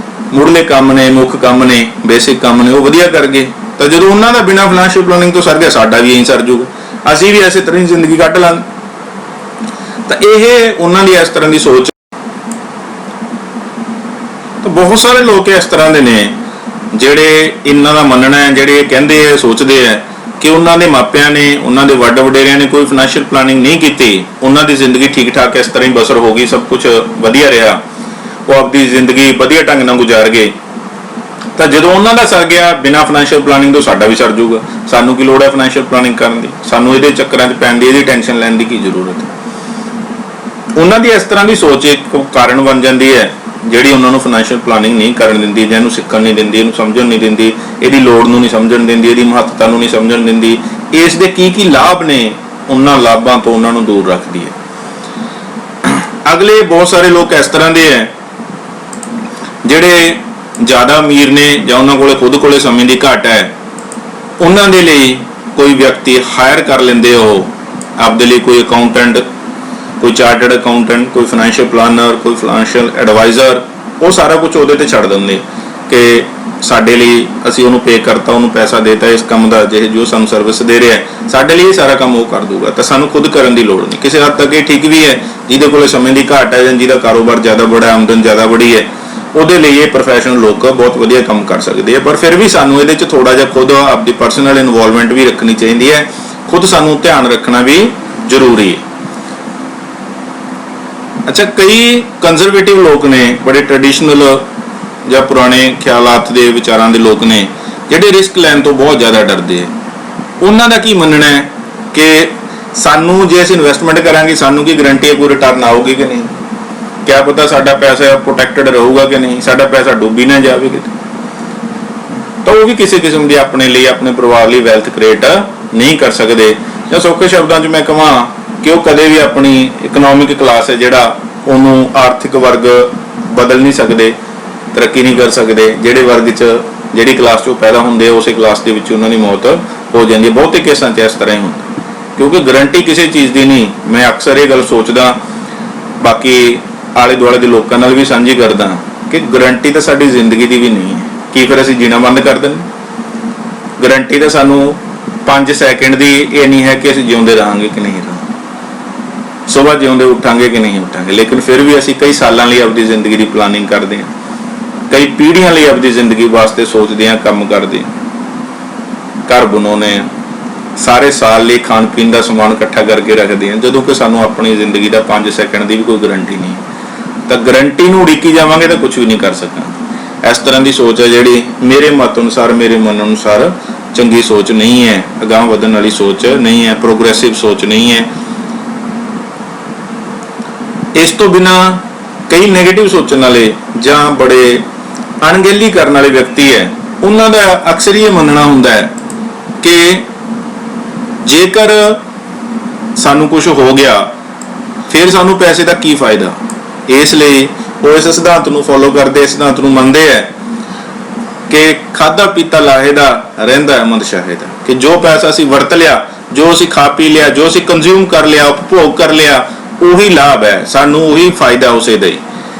ਮੁੱਢਲੇ ਕੰਮ ਨੇ, ਮੁੱਖ ਕੰਮ ਨੇ, ਬੇਸਿਕ ਕੰਮ ਨੇ, ਉਹ ਵਧੀਆ ਕਰ ਗਏ। ਤਾਂ ਜਦੋਂ ਉਹਨਾਂ ਦਾ ਬਿਨਾਂ ਫਾਈਨੈਂਸ਼ੀਅਲ ਪਲਾਨਿੰਗ ਤੋਂ ਸਰ ਗਿਆ, ਸਾਡਾ ਵੀ ਇਹੀ ਸਰ ਜੂਗਾ, ਅਸੀਂ ਵੀ ਇਸੇ ਤਰ੍ਹਾਂ ਹੀ ਜ਼ਿੰਦਗੀ ਕੱਢ ਲਾਂਗੇ। ਤਾਂ ਇਹ ਉਹਨਾਂ ਦੀ ਇਸ ਤਰ੍ਹਾਂ ਦੀ ਸੋਚ। ਤਾਂ ਬਹੁਤ ਸਾਰੇ ਲੋਕ ਇਸ ਤਰ੍ਹਾਂ ਦੇ ਨੇ ਜਿਹੜੇ ਇਹਨਾਂ ਦਾ ਮੰਨਣਾ ਹੈ, ਜਿਹੜੇ ਕਹਿੰਦੇ ਆ, ਸੋਚਦੇ ਆ ਕਿ ਉਹਨਾਂ ਦੇ ਮਾਪਿਆਂ ਨੇ, ਉਹਨਾਂ ਦੇ ਵੱਡ ਵਡੇਰਿਆਂ ਨੇ ਕੋਈ ਫਾਈਨੈਂਸ਼ੀਅਲ ਪਲਾਨਿੰਗ ਨਹੀਂ ਕੀਤੀ, ਉਹਨਾਂ ਦੀ ਜ਼ਿੰਦਗੀ ਠੀਕ ਠਾਕ ਇਸ ਤਰ੍ਹਾਂ ਹੀ ਬਸਰ ਹੋ ਗਈ, ਸਭ ਕੁਝ ਵਧੀਆ ਰਿਹਾ, ਉਹ ਆਪਣੀ ਜ਼ਿੰਦਗੀ ਵਧੀਆ ਢੰਗ ਨਾਲ ਗੁਜ਼ਾਰ ਗਏ। ਤਾਂ ਜਦੋਂ ਉਹਨਾਂ ਦਾ ਸਰ ਗਿਆ ਬਿਨਾਂ ਫਾਈਨੈਂਸ਼ੀਅਲ ਪਲਾਨਿੰਗ ਤੋਂ ਸਾਡਾ ਵੀ ਸਰ ਜਾਊਗਾ। ਸਾਨੂੰ ਕੀ ਲੋੜ ਹੈ ਫਾਈਨੈਂਸ਼ੀਅਲ ਪਲਾਨਿੰਗ ਕਰਨ ਦੀ? ਸਾਨੂੰ ਇਹਦੇ ਚੱਕਰਾਂ 'ਚ ਪੈਣ ਦੀ, ਇਹਦੀ ਟੈਨਸ਼ਨ ਲੈਣ ਦੀ ਕੀ ਜ਼ਰੂਰਤ ਹੈ? ਉਹਨਾਂ ਦੀ ਇਸ ਤਰ੍ਹਾਂ ਦੀ ਸੋਚ ਇੱਕ ਕਾਰਨ ਬਣ ਜਾਂਦੀ ਹੈ ਜਿਹੜੀ ਉਹਨਾਂ ਨੂੰ ਫਾਈਨੈਂਸ਼ੀਅਲ ਪਲਾਨਿੰਗ ਨਹੀਂ ਕਰਨ ਦਿੰਦੀ, ਜਾਂ ਇਹਨੂੰ ਸਿੱਖਣ ਨਹੀਂ ਦਿੰਦੀ, ਇਹਨੂੰ ਸਮਝਣ ਨਹੀਂ ਦਿੰਦੀ, ਇਹਦੀ ਲੋੜ ਨੂੰ ਨਹੀਂ ਸਮਝਣ ਦਿੰਦੀ, ਇਹਦੀ ਮਹੱਤਤਾ ਨੂੰ ਨਹੀਂ ਸਮਝਣ ਦਿੰਦੀ, ਇਸ ਦੇ ਕੀ ਲਾਭ ਨੇ ਉਹਨਾਂ ਲਾਭਾਂ ਤੋਂ ਉਹਨਾਂ ਨੂੰ ਦੂਰ ਰੱਖਦੀ ਹੈ। ਅਗਲੇ ਬਹੁਤ ਸਾਰੇ ਲੋਕ ਇਸ ਤਰ੍ਹਾਂ ਦੇ ਹੈ ਜਿਹੜੇ ਜ਼ਿਆਦਾ ਅਮੀਰ ਨੇ ਜਾਂ ਉਹਨਾਂ ਕੋਲੇ ਖੁਦ ਕੋਲੇ ਸਮੇਂ ਦੀ ਘਾਟ ਹੈ, ਉਹਨਾਂ ਦੇ ਲਈ ਕੋਈ ਵਿਅਕਤੀ ਹਾਇਰ ਕਰ ਲੈਂਦੇ, ਉਹ ਆਪਦੇ ਲਈ ਕੋਈ ਅਕਾਊਂਟੈਂਟ, ਕੋਈ ਚਾਰਟਰਡ ਅਕਾਊਂਟੈਂਟ, ਕੋਈ ਫਾਈਨੈਂਸ਼ੀਅਲ ਪਲਾਨਰ, ਕੋਈ ਫਾਈਨੈਂਸ਼ੀਅਲ ਐਡਵਾਈਜ਼ਰ, ਉਹ ਸਾਰਾ ਕੁਝ ਉਹਦੇ ਤੇ ਛੱਡ ਦਿੰਦੇ ਕਿ ਸਾਡੇ ਲਈ ਅਸੀਂ ਉਹਨੂੰ ਪੇ ਕਰਤਾ, ਉਹਨੂੰ ਪੈਸਾ ਦੇਤਾ ਇਸ ਕੰਮ ਦਾ, ਜੋ ਸਾਨੂੰ ਸਰਵਿਸ ਦੇ ਰਿਹਾ ਸਾਡੇ ਲਈ ਇਹ ਸਾਰਾ ਕੰਮ ਉਹ ਕਰ ਦੂਗਾ, ਤਾਂ ਸਾਨੂੰ ਖੁਦ ਕਰਨ ਦੀ ਲੋੜ ਨਹੀਂ। ਕਿਸੇ ਹੱਦ ਤੱਕ ਇਹ ਠੀਕ ਵੀ ਹੈ, ਜਿਹਦੇ ਕੋਲੇ ਸਮੇਂ ਦੀ ਘਾਟ ਹੈ ਜਾਂ ਜਿਹਦਾ ਕਾਰੋਬਾਰ ਜ਼ਿਆਦਾ ਬੜਾ, ਆਮਦਨ ਜ਼ਿਆਦਾ ਬੜੀ ਹੈ, ਉਹਦੇ ਲਈ ਇਹ ਪ੍ਰੋਫੈਸ਼ਨਲ ਲੋਕ ਬਹੁਤ ਵਧੀਆ ਕੰਮ ਕਰ ਸਕਦੇ ਆ। ਪਰ ਫਿਰ ਵੀ ਸਾਨੂੰ ਇਹਦੇ 'ਚ ਥੋੜਾ ਜਿਹਾ ਖੁਦ ਆਪਣੀ ਪਰਸਨਲ ਇਨਵੋਲਵਮੈਂਟ ਵੀ ਰੱਖਣੀ ਚਾਹੀਦੀ ਹੈ, ਖੁਦ ਸਾਨੂੰ ਧਿਆਨ ਰੱਖਣਾ ਵੀ ਜ਼ਰੂਰੀ ਹੈ। ਅੱਛਾ, ਕਈ ਕੰਜ਼ਰਵੇਟਿਵ ਲੋਕ ਨੇ, ਬੜੇ ਟ੍ਰੈਡੀਸ਼ਨਲ ਜਾਂ ਪੁਰਾਣੇ ਖਿਆਲਾਤ ਦੇ ਵਿਚਾਰਾਂ ਦੇ ਲੋਕ ਨੇ, ਜਿਹੜੇ ਰਿਸਕ ਲੈਣ ਤੋਂ ਬਹੁਤ ਜ਼ਿਆਦਾ ਡਰਦੇ ਆ। ਉਹਨਾਂ ਦਾ ਕੀ ਮੰਨਣਾ ਹੈ ਕਿ ਸਾਨੂੰ ਜੇ ਅਸੀਂ ਇਨਵੈਸਟਮੈਂਟ ਕਰਾਂਗੇ ਸਾਨੂੰ ਕੀ ਗਰੰਟੀ ਹੈ ਕੋਈ ਰਿਟਰਨ ਆਊਗੀ ਕਿ ਨਹੀਂ, ਕਿਆ ਪਤਾ ਸਾਡਾ ਪੈਸਾ ਪ੍ਰੋਟੈਕਟਡ ਰਹੂਗਾ ਕਿ ਨਹੀਂ, ਸਾਡਾ ਪੈਸਾ ਡੁੱਬ ਹੀ ਨਾ ਜਾਵੇ ਕਿਤੇ। ਤਾਂ ਉਹ ਵੀ ਕਿਸੇ ਕਿਸਮ ਦੀ ਆਪਣੇ ਲਈ, ਆਪਣੇ ਪਰਿਵਾਰ ਲਈ ਵੈਲਥ ਕ੍ਰੀਏਟ ਨਹੀਂ ਕਰ ਸਕਦੇ। ਜਾਂ ਸੌਖੇ ਸ਼ਬਦਾਂ 'ਚ ਮੈਂ ਕਹਾਂ ਕਿ ਉਹ ਕਦੇ ਵੀ ਆਪਣੀ ਇਕਨੋਮਿਕ ਕਲਾਸ ਹੈ ਜਿਹੜਾ, ਉਹਨੂੰ ਆਰਥਿਕ ਵਰਗ ਬਦਲ ਨਹੀਂ ਸਕਦੇ, ਤਰੱਕੀ ਨਹੀਂ ਕਰ ਸਕਦੇ। ਜਿਹੜੇ ਵਰਗ 'ਚ, ਜਿਹੜੀ ਕਲਾਸ 'ਚ ਉਹ ਪੈਦਾ ਹੁੰਦੇ, ਉਸੇ ਕਲਾਸ ਦੇ ਵਿੱਚ ਉਹਨਾਂ ਦੀ ਮੌਤ ਹੋ ਜਾਂਦੀ ਹੈ। ਬਹੁਤੇ ਕੇਸਾਂ 'ਚ ਇਸ ਤਰ੍ਹਾਂ ਹੀ ਹੁੰਦਾ, ਕਿਉਂਕਿ ਗਰੰਟੀ ਕਿਸੇ ਚੀਜ਼ ਦੀ ਨਹੀਂ। ਮੈਂ ਅਕਸਰ ਇਹ ਗੱਲ ਸੋਚਦਾ, ਬਾਕੀ ਆਲੇ ਦੁਆਲੇ ਦੇ ਲੋਕਾਂ ਨਾਲ ਵੀ ਸਾਂਝੀ ਕਰਦਾ ਕਿ ਗਰੰਟੀ ਤਾਂ ਸਾਡੀ ਜ਼ਿੰਦਗੀ ਦੀ ਵੀ ਨਹੀਂ ਹੈ। ਕੀ ਫਿਰ ਅਸੀਂ ਜੀਣਾ ਬੰਦ ਕਰ ਦਿੰਦੇ? ਗਰੰਟੀ ਤਾਂ ਸਾਨੂੰ 5 ਸੈਕਿੰਡ ਦੀ ਇਹ ਨਹੀਂ ਹੈ ਕਿ ਅਸੀਂ ਜਿਉਂਦੇ ਰਹਾਂਗੇ ਕਿ ਨਹੀਂ ਰਹਾਂਗੇ, ਸਵੇਰ ਜਿਉਂਦੇ ਉੱਠਾਂਗੇ ਕਿ ਨਹੀਂ ਉੱਠਾਂਗੇ, ਲੇਕਿਨ ਫਿਰ ਵੀ ਅਸੀਂ ਕਈ ਸਾਲਾਂ ਲਈ ਆਪਣੀ ਜ਼ਿੰਦਗੀ ਦੀ ਪਲਾਨਿੰਗ ਕਰਦੇ ਹਾਂ, ਕਈ ਪੀੜ੍ਹੀਆਂ ਲਈ ਆਪਣੀ ਜ਼ਿੰਦਗੀ ਵਾਸਤੇ ਸੋਚਦੇ ਹਾਂ, ਕੰਮ ਕਰਦੇ ਹਾਂ, ਘਰ ਬਣਾਉਂਦੇ ਹਾਂ, ਸਾਰੇ ਸਾਲ ਲਈ ਖਾਣ ਪੀਣ ਦਾ ਸਮਾਨ ਇਕੱਠਾ ਕਰਕੇ ਰੱਖਦੇ ਹਾਂ, ਜਦੋਂ ਕਿ ਸਾਨੂੰ ਆਪਣੀ ਜ਼ਿੰਦਗੀ ਦਾ 5 ਸੈਕਿੰਡ ਦੀ ਵੀ ਕੋਈ ਗਰੰਟੀ ਨਹੀਂ। ਤਾਂ ਗਰੰਟੀ ਨੂੰ ਉਡੀਕੀ ਜਾਵਾਂਗੇ ਤਾਂ ਕੁਝ ਵੀ ਨਹੀਂ ਕਰ ਸਕਾਂਗੇ। ਇਸ ਤਰ੍ਹਾਂ ਦੀ ਸੋਚ ਹੈ ਜਿਹੜੀ ਮੇਰੇ ਮਤ ਅਨੁਸਾਰ, ਮੇਰੇ ਮਨ ਅਨੁਸਾਰ ਚੰਗੀ ਸੋਚ ਨਹੀਂ ਹੈ, ਅਗਾਂਹ ਵਧਣ ਵਾਲੀ ਸੋਚ ਨਹੀਂ ਹੈ, ਪ੍ਰੋਗਰੈਸਿਵ ਸੋਚ ਨਹੀਂ ਹੈ। ਇਸ ਤੋਂ ਬਿਨਾ ਕਈ ਨੈਗੇਟਿਵ ਸੋਚਣ ਵਾਲੇ ਜਾਂ ਬੜੇ ਅਣਗਹਿਲੀ ਕਰਨ ਵਾਲੇ ਵਿਅਕਤੀ ਹੈ, ਉਹਨਾਂ ਦਾ ਅਕਸਰ ਇਹ ਮੰਨਣਾ ਹੁੰਦਾ ਹੈ ਕਿ ਜੇਕਰ ਸਾਨੂੰ ਕੁਝ ਹੋ ਗਿਆ ਫਿਰ ਸਾਨੂੰ ਪੈਸੇ ਦਾ ਕੀ ਫਾਇਦਾ। ਇਸ ਲਈ ਉਹ ਇਸ ਸਿਧਾਂਤ ਨੂੰ ਫੋਲੋ ਕਰਦੇ, ਇਸ ਸਿਧਾਂਤ ਨੂੰ ਮੰਨਦੇ ਹੈ ਕਿ ਖਾਧਾ ਪੀਤਾ ਲਾਹੇ ਦਾ, ਰਹਿੰਦਾ ਅਮਦ ਸ਼ਾਹੇ ਦਾ, ਕਿ ਜੋ ਪੈਸਾ ਅਸੀਂ ਵਰਤ ਲਿਆ, ਜੋ ਅਸੀਂ ਖਾ ਪੀ ਲਿਆ, ਜੋ ਅਸੀਂ ਕੰਜ਼ਿਊਮ ਕਰ ਲਿਆ, ਉਪਭੋਗ ਕਰ ਲਿਆ, ਉਹੀ ਲਾਭ ਹੈ, ਸਾਨੂੰ ਉਹੀ ਫਾਇਦਾ ਉਸੇ ਦਾ ਹੀ।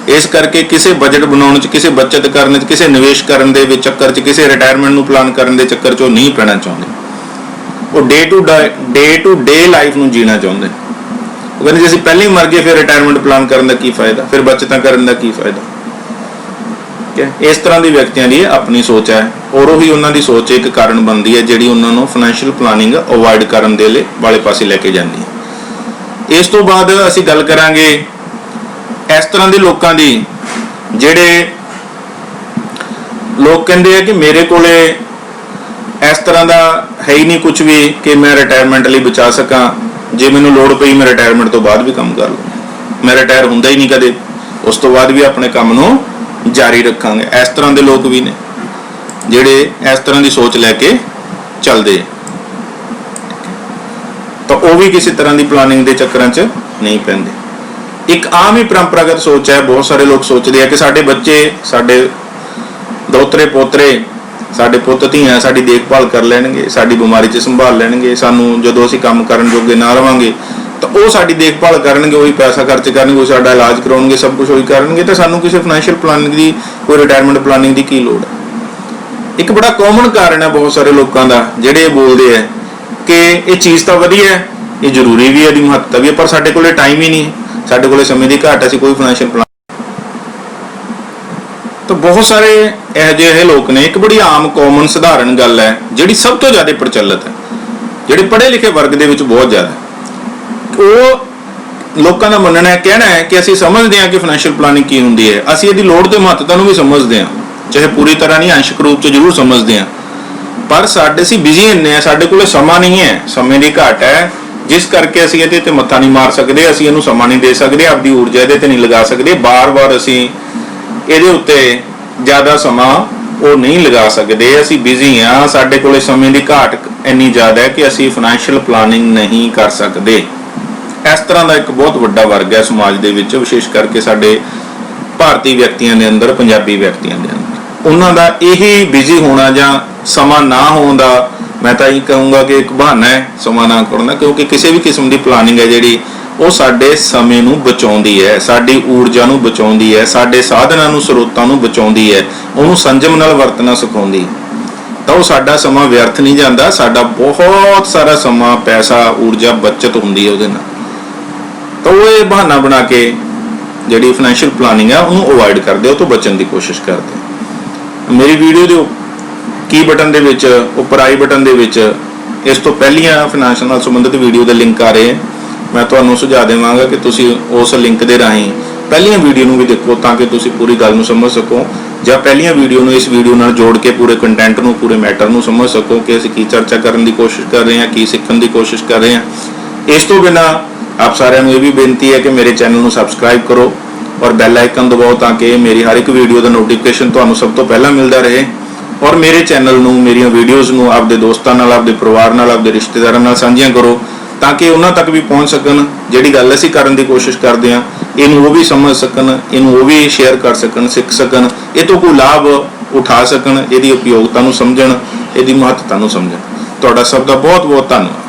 ਇਸ ਕਰਕੇ ਕਿਸੇ ਬਜਟ ਬਣਾਉਣ 'ਚ, ਕਿਸੇ ਬੱਚਤ ਕਰਨ 'ਚ, ਕਿਸੇ ਨਿਵੇਸ਼ ਕਰਨ ਦੇ ਵਿੱਚ ਚੱਕਰ 'ਚ, ਕਿਸੇ ਰਿਟਾਇਰਮੈਂਟ ਨੂੰ ਪਲਾਨ ਕਰਨ ਦੇ ਚੱਕਰ 'ਚ ਉਹ ਨਹੀਂ ਪੈਣਾ ਚਾਹੁੰਦੇ। ਉਹ ਡੇ ਟੂ ਡੇ ਲਾਈਫ ਨੂੰ ਜੀਣਾ ਚਾਹੁੰਦੇ। ਉਹ ਕਹਿੰਦੇ ਜੇ ਅਸੀਂ ਪਹਿਲਾਂ ਹੀ ਮਰ ਗਏ ਫਿਰ ਰਿਟਾਇਰਮੈਂਟ ਪਲਾਨ ਕਰਨ ਦਾ ਕੀ ਫਾਇਦਾ, ਫਿਰ ਬੱਚਤਾਂ ਕਰਨ ਦਾ ਕੀ ਫਾਇਦਾ। ਇਸ ਤਰ੍ਹਾਂ ਦੇ ਵਿਅਕਤੀਆਂ ਦੀ ਆਪਣੀ ਸੋਚ ਹੈ, ਔਰ ਉਹੀ ਉਹਨਾਂ ਦੀ ਸੋਚ ਇੱਕ ਕਾਰਨ ਬਣਦੀ ਹੈ ਜਿਹੜੀ ਉਹਨਾਂ ਨੂੰ ਫਾਈਨੈਂਸ਼ੀਅਲ ਪਲਾਨਿੰਗ ਅਵੋਇਡ ਕਰਨ ਦੇ ਲਈ ਵਾਲੇ ਪਾਸੇ ਲੈ ਕੇ ਜਾਂਦੀ ਹੈ। ਇਸ ਤੋਂ ਬਾਅਦ ਅਸੀਂ ਗੱਲ ਕਰਾਂਗੇ ਇਸ ਤਰ੍ਹਾਂ ਦੇ ਲੋਕਾਂ ਦੀ, ਜਿਹੜੇ ਲੋਕ ਕਹਿੰਦੇ ਆ ਕਿ ਮੇਰੇ ਕੋਲੇ ਇਸ ਤਰ੍ਹਾਂ ਦਾ ਹੈ ਹੀ ਨਹੀਂ ਕੁਝ ਵੀ ਕਿ ਮੈਂ ਰਿਟਾਇਰਮੈਂਟ ਲਈ ਬਚਾ ਸਕਾਂ, ਜੇ ਮੈਨੂੰ ਲੋੜ ਪਈ ਮੈਂ ਰਿਟਾਇਰਮੈਂਟ ਤੋਂ ਬਾਅਦ ਵੀ ਕੰਮ ਕਰ ਲਵਾਂ, ਮੈਂ ਰਿਟਾਇਰ ਹੁੰਦਾ ਹੀ ਨਹੀਂ ਕਦੇ, ਉਸ ਤੋਂ ਬਾਅਦ ਵੀ ਆਪਣੇ ਕੰਮ ਨੂੰ ਜਾਰੀ ਰੱਖਾਂਗੇ। ਇਸ ਤਰ੍ਹਾਂ ਦੇ ਲੋਕ ਵੀ ਨੇ ਜਿਹੜੇ ਇਸ ਤਰ੍ਹਾਂ ਦੀ ਸੋਚ ਲੈ ਕੇ ਚੱਲਦੇ, ਤਾਂ ਉਹ ਵੀ ਕਿਸੇ ਤਰ੍ਹਾਂ ਦੀ ਪਲਾਨਿੰਗ ਦੇ ਚੱਕਰਾਂ 'ਚ ਨਹੀਂ ਪੈਂਦੇ। ਇੱਕ ਆਮ ਹੀ ਪਰੰਪਰਾਗਤ ਸੋਚ ਹੈ, ਬਹੁਤ ਸਾਰੇ ਲੋਕ ਸੋਚਦੇ ਆ ਕਿ ਸਾਡੇ ਬੱਚੇ, ਸਾਡੇ ਦੋਤਰੇ ਪੋਤਰੇ, ਸਾਡੇ ਪੁੱਤ ਧੀਆਂ ਸਾਡੀ ਦੇਖਭਾਲ ਕਰ ਲੈਣਗੇ, ਸਾਡੀ ਬਿਮਾਰੀ 'ਚ ਸੰਭਾਲ ਲੈਣਗੇ, ਸਾਨੂੰ ਜਦੋਂ ਅਸੀਂ ਕੰਮ ਕਰਨ ਜੋਗੇ ਨਾ ਰਵਾਂਗੇ ਤਾਂ ਉਹ ਸਾਡੀ ਦੇਖਭਾਲ ਕਰਨਗੇ, ਉਹੀ ਪੈਸਾ ਖਰਚ ਕਰਨਗੇ, ਉਹ ਸਾਡਾ ਇਲਾਜ ਕਰਾਉਣਗੇ, ਸਭ ਕੁਝ ਉਹੀ ਕਰਨਗੇ, ਤਾਂ ਸਾਨੂੰ ਕਿਸੇ ਫਾਈਨੈਂਸ਼ੀਅਲ ਪਲਾਨਿੰਗ ਦੀ, ਕੋਈ ਰਿਟਾਇਰਮੈਂਟ ਪਲਾਨਿੰਗ ਦੀ ਕੀ ਲੋੜ ਹੈ। ਇੱਕ ਬੜਾ ਕਾਮਨ ਕਾਰਨ ਹੈ ਬਹੁਤ ਸਾਰੇ ਲੋਕਾਂ ਦਾ, ਜਿਹੜੇ ਇਹ ਬੋਲਦੇ ਹੈ ਕਿ ਇਹ ਚੀਜ਼ ਤਾਂ ਵਧੀਆ ਹੈ, ਇਹ ਜ਼ਰੂਰੀ ਵੀ ਹੈ, ਇਹਦੀ ਮਹੱਤਤਾ ਵੀ ਹੈ, ਪਰ ਸਾਡੇ ਕੋਲੇ ਟਾਈਮ ਹੀ ਨਹੀਂ, ਸਾਡੇ ਕੋਲੇ ਸਮੇਂ ਦੀ ਘਾਟ, ਅਸੀਂ ਕੋਈ ਫਾਈਨੈਂਸ਼ੀਅਲ ਪਲਾਨ। ਤਾਂ ਬਹੁਤ ਸਾਰੇ ਇਹੋ ਜਿਹੇ ਲੋਕ ਨੇ। ਇੱਕ ਬੜੀ ਆਮ ਕਾਮਨ ਸਧਾਰਨ ਗੱਲ ਹੈ ਜਿਹੜੀ ਸਭ ਤੋਂ ਜ਼ਿਆਦਾ ਪ੍ਰਚਲਿਤ ਹੈ, ਜਿਹੜੇ ਪੜ੍ਹੇ ਲਿਖੇ ਵਰਗ ਦੇ ਵਿੱਚ ਬਹੁਤ ਜ਼ਿਆਦਾ, ਉਹ ਲੋਕਾਂ ਦਾ ਮੰਨਣਾ ਹੈ, ਕਹਿਣਾ ਹੈ ਕਿ ਅਸੀਂ ਸਮਝਦੇ ਹਾਂ ਕਿ ਫਾਈਨੈਂਸ਼ੀਅਲ ਪਲਾਨਿੰਗ ਕੀ ਹੁੰਦੀ ਹੈ, ਅਸੀਂ ਇਹਦੀ ਲੋੜ ਤੇ ਮਹੱਤਤਾ ਨੂੰ ਵੀ ਸਮਝਦੇ ਹਾਂ, ਚਾਹੇ ਪੂਰੀ ਤਰ੍ਹਾਂ ਨਹੀਂ, ਅੰਸ਼ਕ ਰੂਪ 'ਚ ਜ਼ਰੂਰ ਸਮਝਦੇ ਹਾਂ, ਪਰ ਅਸੀਂ ਬਿਜ਼ੀ ਇੰਨੇ ਆ, ਸਾਡੇ ਕੋਲ ਸਮਾਂ ਨਹੀਂ ਹੈ, ਸਮੇਂ ਦੀ ਘਾਟ ਹੈ, ਜਿਸ ਕਰਕੇ ਅਸੀਂ ਇਹਦੇ ਤੇ ਮੱਥਾ ਨਹੀਂ ਮਾਰ ਸਕਦੇ, ਅਸੀਂ ਇਹਨੂੰ ਸਮਾਂ ਨਹੀਂ ਦੇ ਸਕਦੇ, ਆਪਦੀ ਊਰਜਾ ਇਹਦੇ ਤੇ ਨਹੀਂ ਲਗਾ ਸਕਦੇ, ਬਾਰ-ਬਾਰ ਅਸੀਂ ਇਹਦੇ ਉੱਤੇ ਜ਼ਿਆਦਾ ਸਮਾਂ ਉਹ ਨਹੀਂ ਲਗਾ ਸਕਦੇ, ਅਸੀਂ ਬਿਜ਼ੀ ਹਾਂ, ਸਾਡੇ ਕੋਲ ਸਮੇਂ ਦੀ ਘਾਟ ਇੰਨੀ ਜ਼ਿਆਦਾ ਹੈ ਕਿ ਅਸੀਂ ਫਾਈਨੈਂਸ਼ੀਅਲ ਪਲਾਨਿੰਗ ਨਹੀਂ ਕਰ ਸਕਦੇ। ਇਸ ਤਰ੍ਹਾਂ ਦਾ ਇੱਕ ਬਹੁਤ ਵੱਡਾ ਵਰਗ ਹੈ ਸਮਾਜ ਦੇ ਵਿੱਚ, ਵਿਸ਼ੇਸ਼ ਕਰਕੇ ਸਾਡੇ ਭਾਰਤੀ ਵਿਅਕਤੀਆਂ ਦੇ ਅੰਦਰ, ਪੰਜਾਬੀ ਵਿਅਕਤੀਆਂ ਦੇ ਅੰਦਰ। ਉਹਨਾਂ ਦਾ ਇਹੀ ਬਿਜ਼ੀ ਹੋਣਾ ਜਾਂ ਸਮਾਂ ਨਾ ਹੋਣ ਦਾ ਮੈਂ ਤਾਂ ਇਹ ਕਹੂੰਗਾ ਕਿ ਇੱਕ ਬਹਾਨਾ ਹੈ ਸਮਾਂ ਨਾ ਕਰਨ ਦਾ, ਕਿਉਂਕਿ ਕਿਸੇ ਵੀ ਕਿਸਮ ਦੀ ਪਲਾਨਿੰਗ ਹੈ ਜਿਹੜੀ ਉਹ ਸਾਡੇ ਸਮੇਂ ਨੂੰ ਬਚਾਉਂਦੀ ਹੈ, ਸਾਡੀ ਊਰਜਾ ਨੂੰ ਬਚਾਉਂਦੀ ਹੈ, ਸਾਡੇ ਸਾਧਨਾਂ ਨੂੰ, ਸਰੋਤਾਂ ਨੂੰ ਬਚਾਉਂਦੀ ਹੈ, ਉਹਨੂੰ ਸੰਜਮ ਨਾਲ ਵਰਤਣਾ ਸਿਖਾਉਂਦੀ ਹੈ। ਤਾਂ ਉਹ ਸਾਡਾ ਸਮਾਂ ਵਿਅਰਥ ਨਹੀਂ ਜਾਂਦਾ, ਸਾਡਾ ਬਹੁਤ ਸਾਰਾ ਸਮਾਂ, ਪੈਸਾ, ਊਰਜਾ ਬਚਤ ਹੁੰਦੀ ਹੈ ਉਹਦੇ ਨਾਲ। ਤਾਂ ਉਹ ਇਹ ਬਹਾਨਾ ਬਣਾ ਕੇ ਜਿਹੜੀ ਫਾਈਨੈਂਸ਼ੀਅਲ ਪਲਾਨਿੰਗ ਹੈ ਉਹਨੂੰ ਅਵੋਇਡ ਕਰਦੇ, ਉਹ ਤੋਂ ਬਚਣ ਦੀ ਕੋਸ਼ਿਸ਼ ਕਰਦੇ। ਮੇਰੀ ਵੀਡੀਓ ਦੇ ਕੀ ਬਟਨ ਦੇ ਵਿੱਚ, ਉੱਪਰ ਆਈ ਬਟਨ ਦੇ ਵਿੱਚ ਇਸ ਤੋਂ ਪਹਿਲੀਆਂ ਫਾਈਨੈਂਸ ਨਾਲ ਸੰਬੰਧਿਤ ਵੀਡੀਓ ਦੇ ਲਿੰਕ ਆ ਰਹੇ, ਮੈਂ ਤੁਹਾਨੂੰ ਸੁਝਾਅ ਦੇਵਾਂਗਾ ਕਿ ਤੁਸੀਂ ਉਸ ਲਿੰਕ ਦੇ ਰਾਹੀਂ ਪਹਿਲੀਆਂ ਵੀਡੀਓ ਨੂੰ ਵੀ ਦੇਖੋ ਤਾਂ ਕਿ ਤੁਸੀਂ ਪੂਰੀ ਗੱਲ ਨੂੰ ਸਮਝ ਸਕੋ, ਜਾਂ ਪਹਿਲੀਆਂ ਵੀਡੀਓ ਨੂੰ ਇਸ ਵੀਡੀਓ ਨਾਲ ਜੋੜ ਕੇ ਪੂਰੇ ਕੰਟੈਂਟ ਨੂੰ, ਪੂਰੇ ਮੈਟਰ ਨੂੰ ਸਮਝ ਸਕੋ ਕਿ ਅਸੀਂ ਕੀ ਚਰਚਾ ਕਰਨ ਦੀ ਕੋਸ਼ਿਸ਼ ਕਰ ਰਹੇ ਹਾਂ, ਕੀ ਸਿੱਖਣ ਦੀ ਕੋਸ਼ਿਸ਼ ਕਰ ਰਹੇ ਹਾਂ। ਇਸ ਤੋਂ ਬਿਨਾਂ ਆਪ ਸਾਰਿਆਂ ਨੂੰ ਇਹ ਵੀ ਬੇਨਤੀ ਹੈ ਕਿ ਮੇਰੇ ਚੈਨਲ ਨੂੰ ਸਬਸਕ੍ਰਾਈਬ ਕਰੋ ਔਰ ਬੈਲ ਆਈਕਨ ਦਬਾਓ ਤਾਂ ਕਿ ਮੇਰੀ ਹਰ ਇੱਕ ਵੀਡੀਓ ਦਾ ਨੋਟੀਫਿਕੇਸ਼ਨ ਤੁਹਾਨੂੰ ਸਭ ਤੋਂ ਪਹਿਲਾਂ ਮਿਲਦਾ ਰਹੇ। ਔਰ ਮੇਰੇ ਚੈਨਲ ਨੂੰ, ਮੇਰੀਆਂ ਵੀਡੀਓਜ਼ ਨੂੰ ਆਪਦੇ ਦੋਸਤਾਂ ਨਾਲ, ਆਪਦੇ ਪਰਿਵਾਰ ਨਾਲ, ਆਪਦੇ ਰਿਸ਼ਤੇਦਾਰਾਂ ਨਾਲ ਸਾਂਝੀਆਂ ਕਰੋ ਤਾਂ ਕਿ ਉਹਨਾਂ ਤੱਕ ਵੀ ਪਹੁੰਚ ਸਕਣ, ਜਿਹੜੀ ਗੱਲ ਅਸੀਂ ਕਰਨ ਦੀ ਕੋਸ਼ਿਸ਼ ਕਰਦੇ ਹਾਂ ਇਹਨੂੰ ਉਹ ਵੀ ਸਮਝ ਸਕਣ, ਇਹਨੂੰ ਉਹ ਵੀ ਸ਼ੇਅਰ ਕਰ ਸਕਣ, ਸਿੱਖ ਸਕਣ, ਇਹ ਤੋਂ ਕੋਈ ਲਾਭ ਉਠਾ ਸਕਣ, ਇਹਦੀ ਉਪਯੋਗਤਾ ਨੂੰ ਸਮਝਣ, ਇਹਦੀ ਮਹੱਤਤਾ ਨੂੰ ਸਮਝਣ। ਤੁਹਾਡਾ ਸਭ ਦਾ ਬਹੁਤ ਬਹੁਤ ਧੰਨਵਾਦ।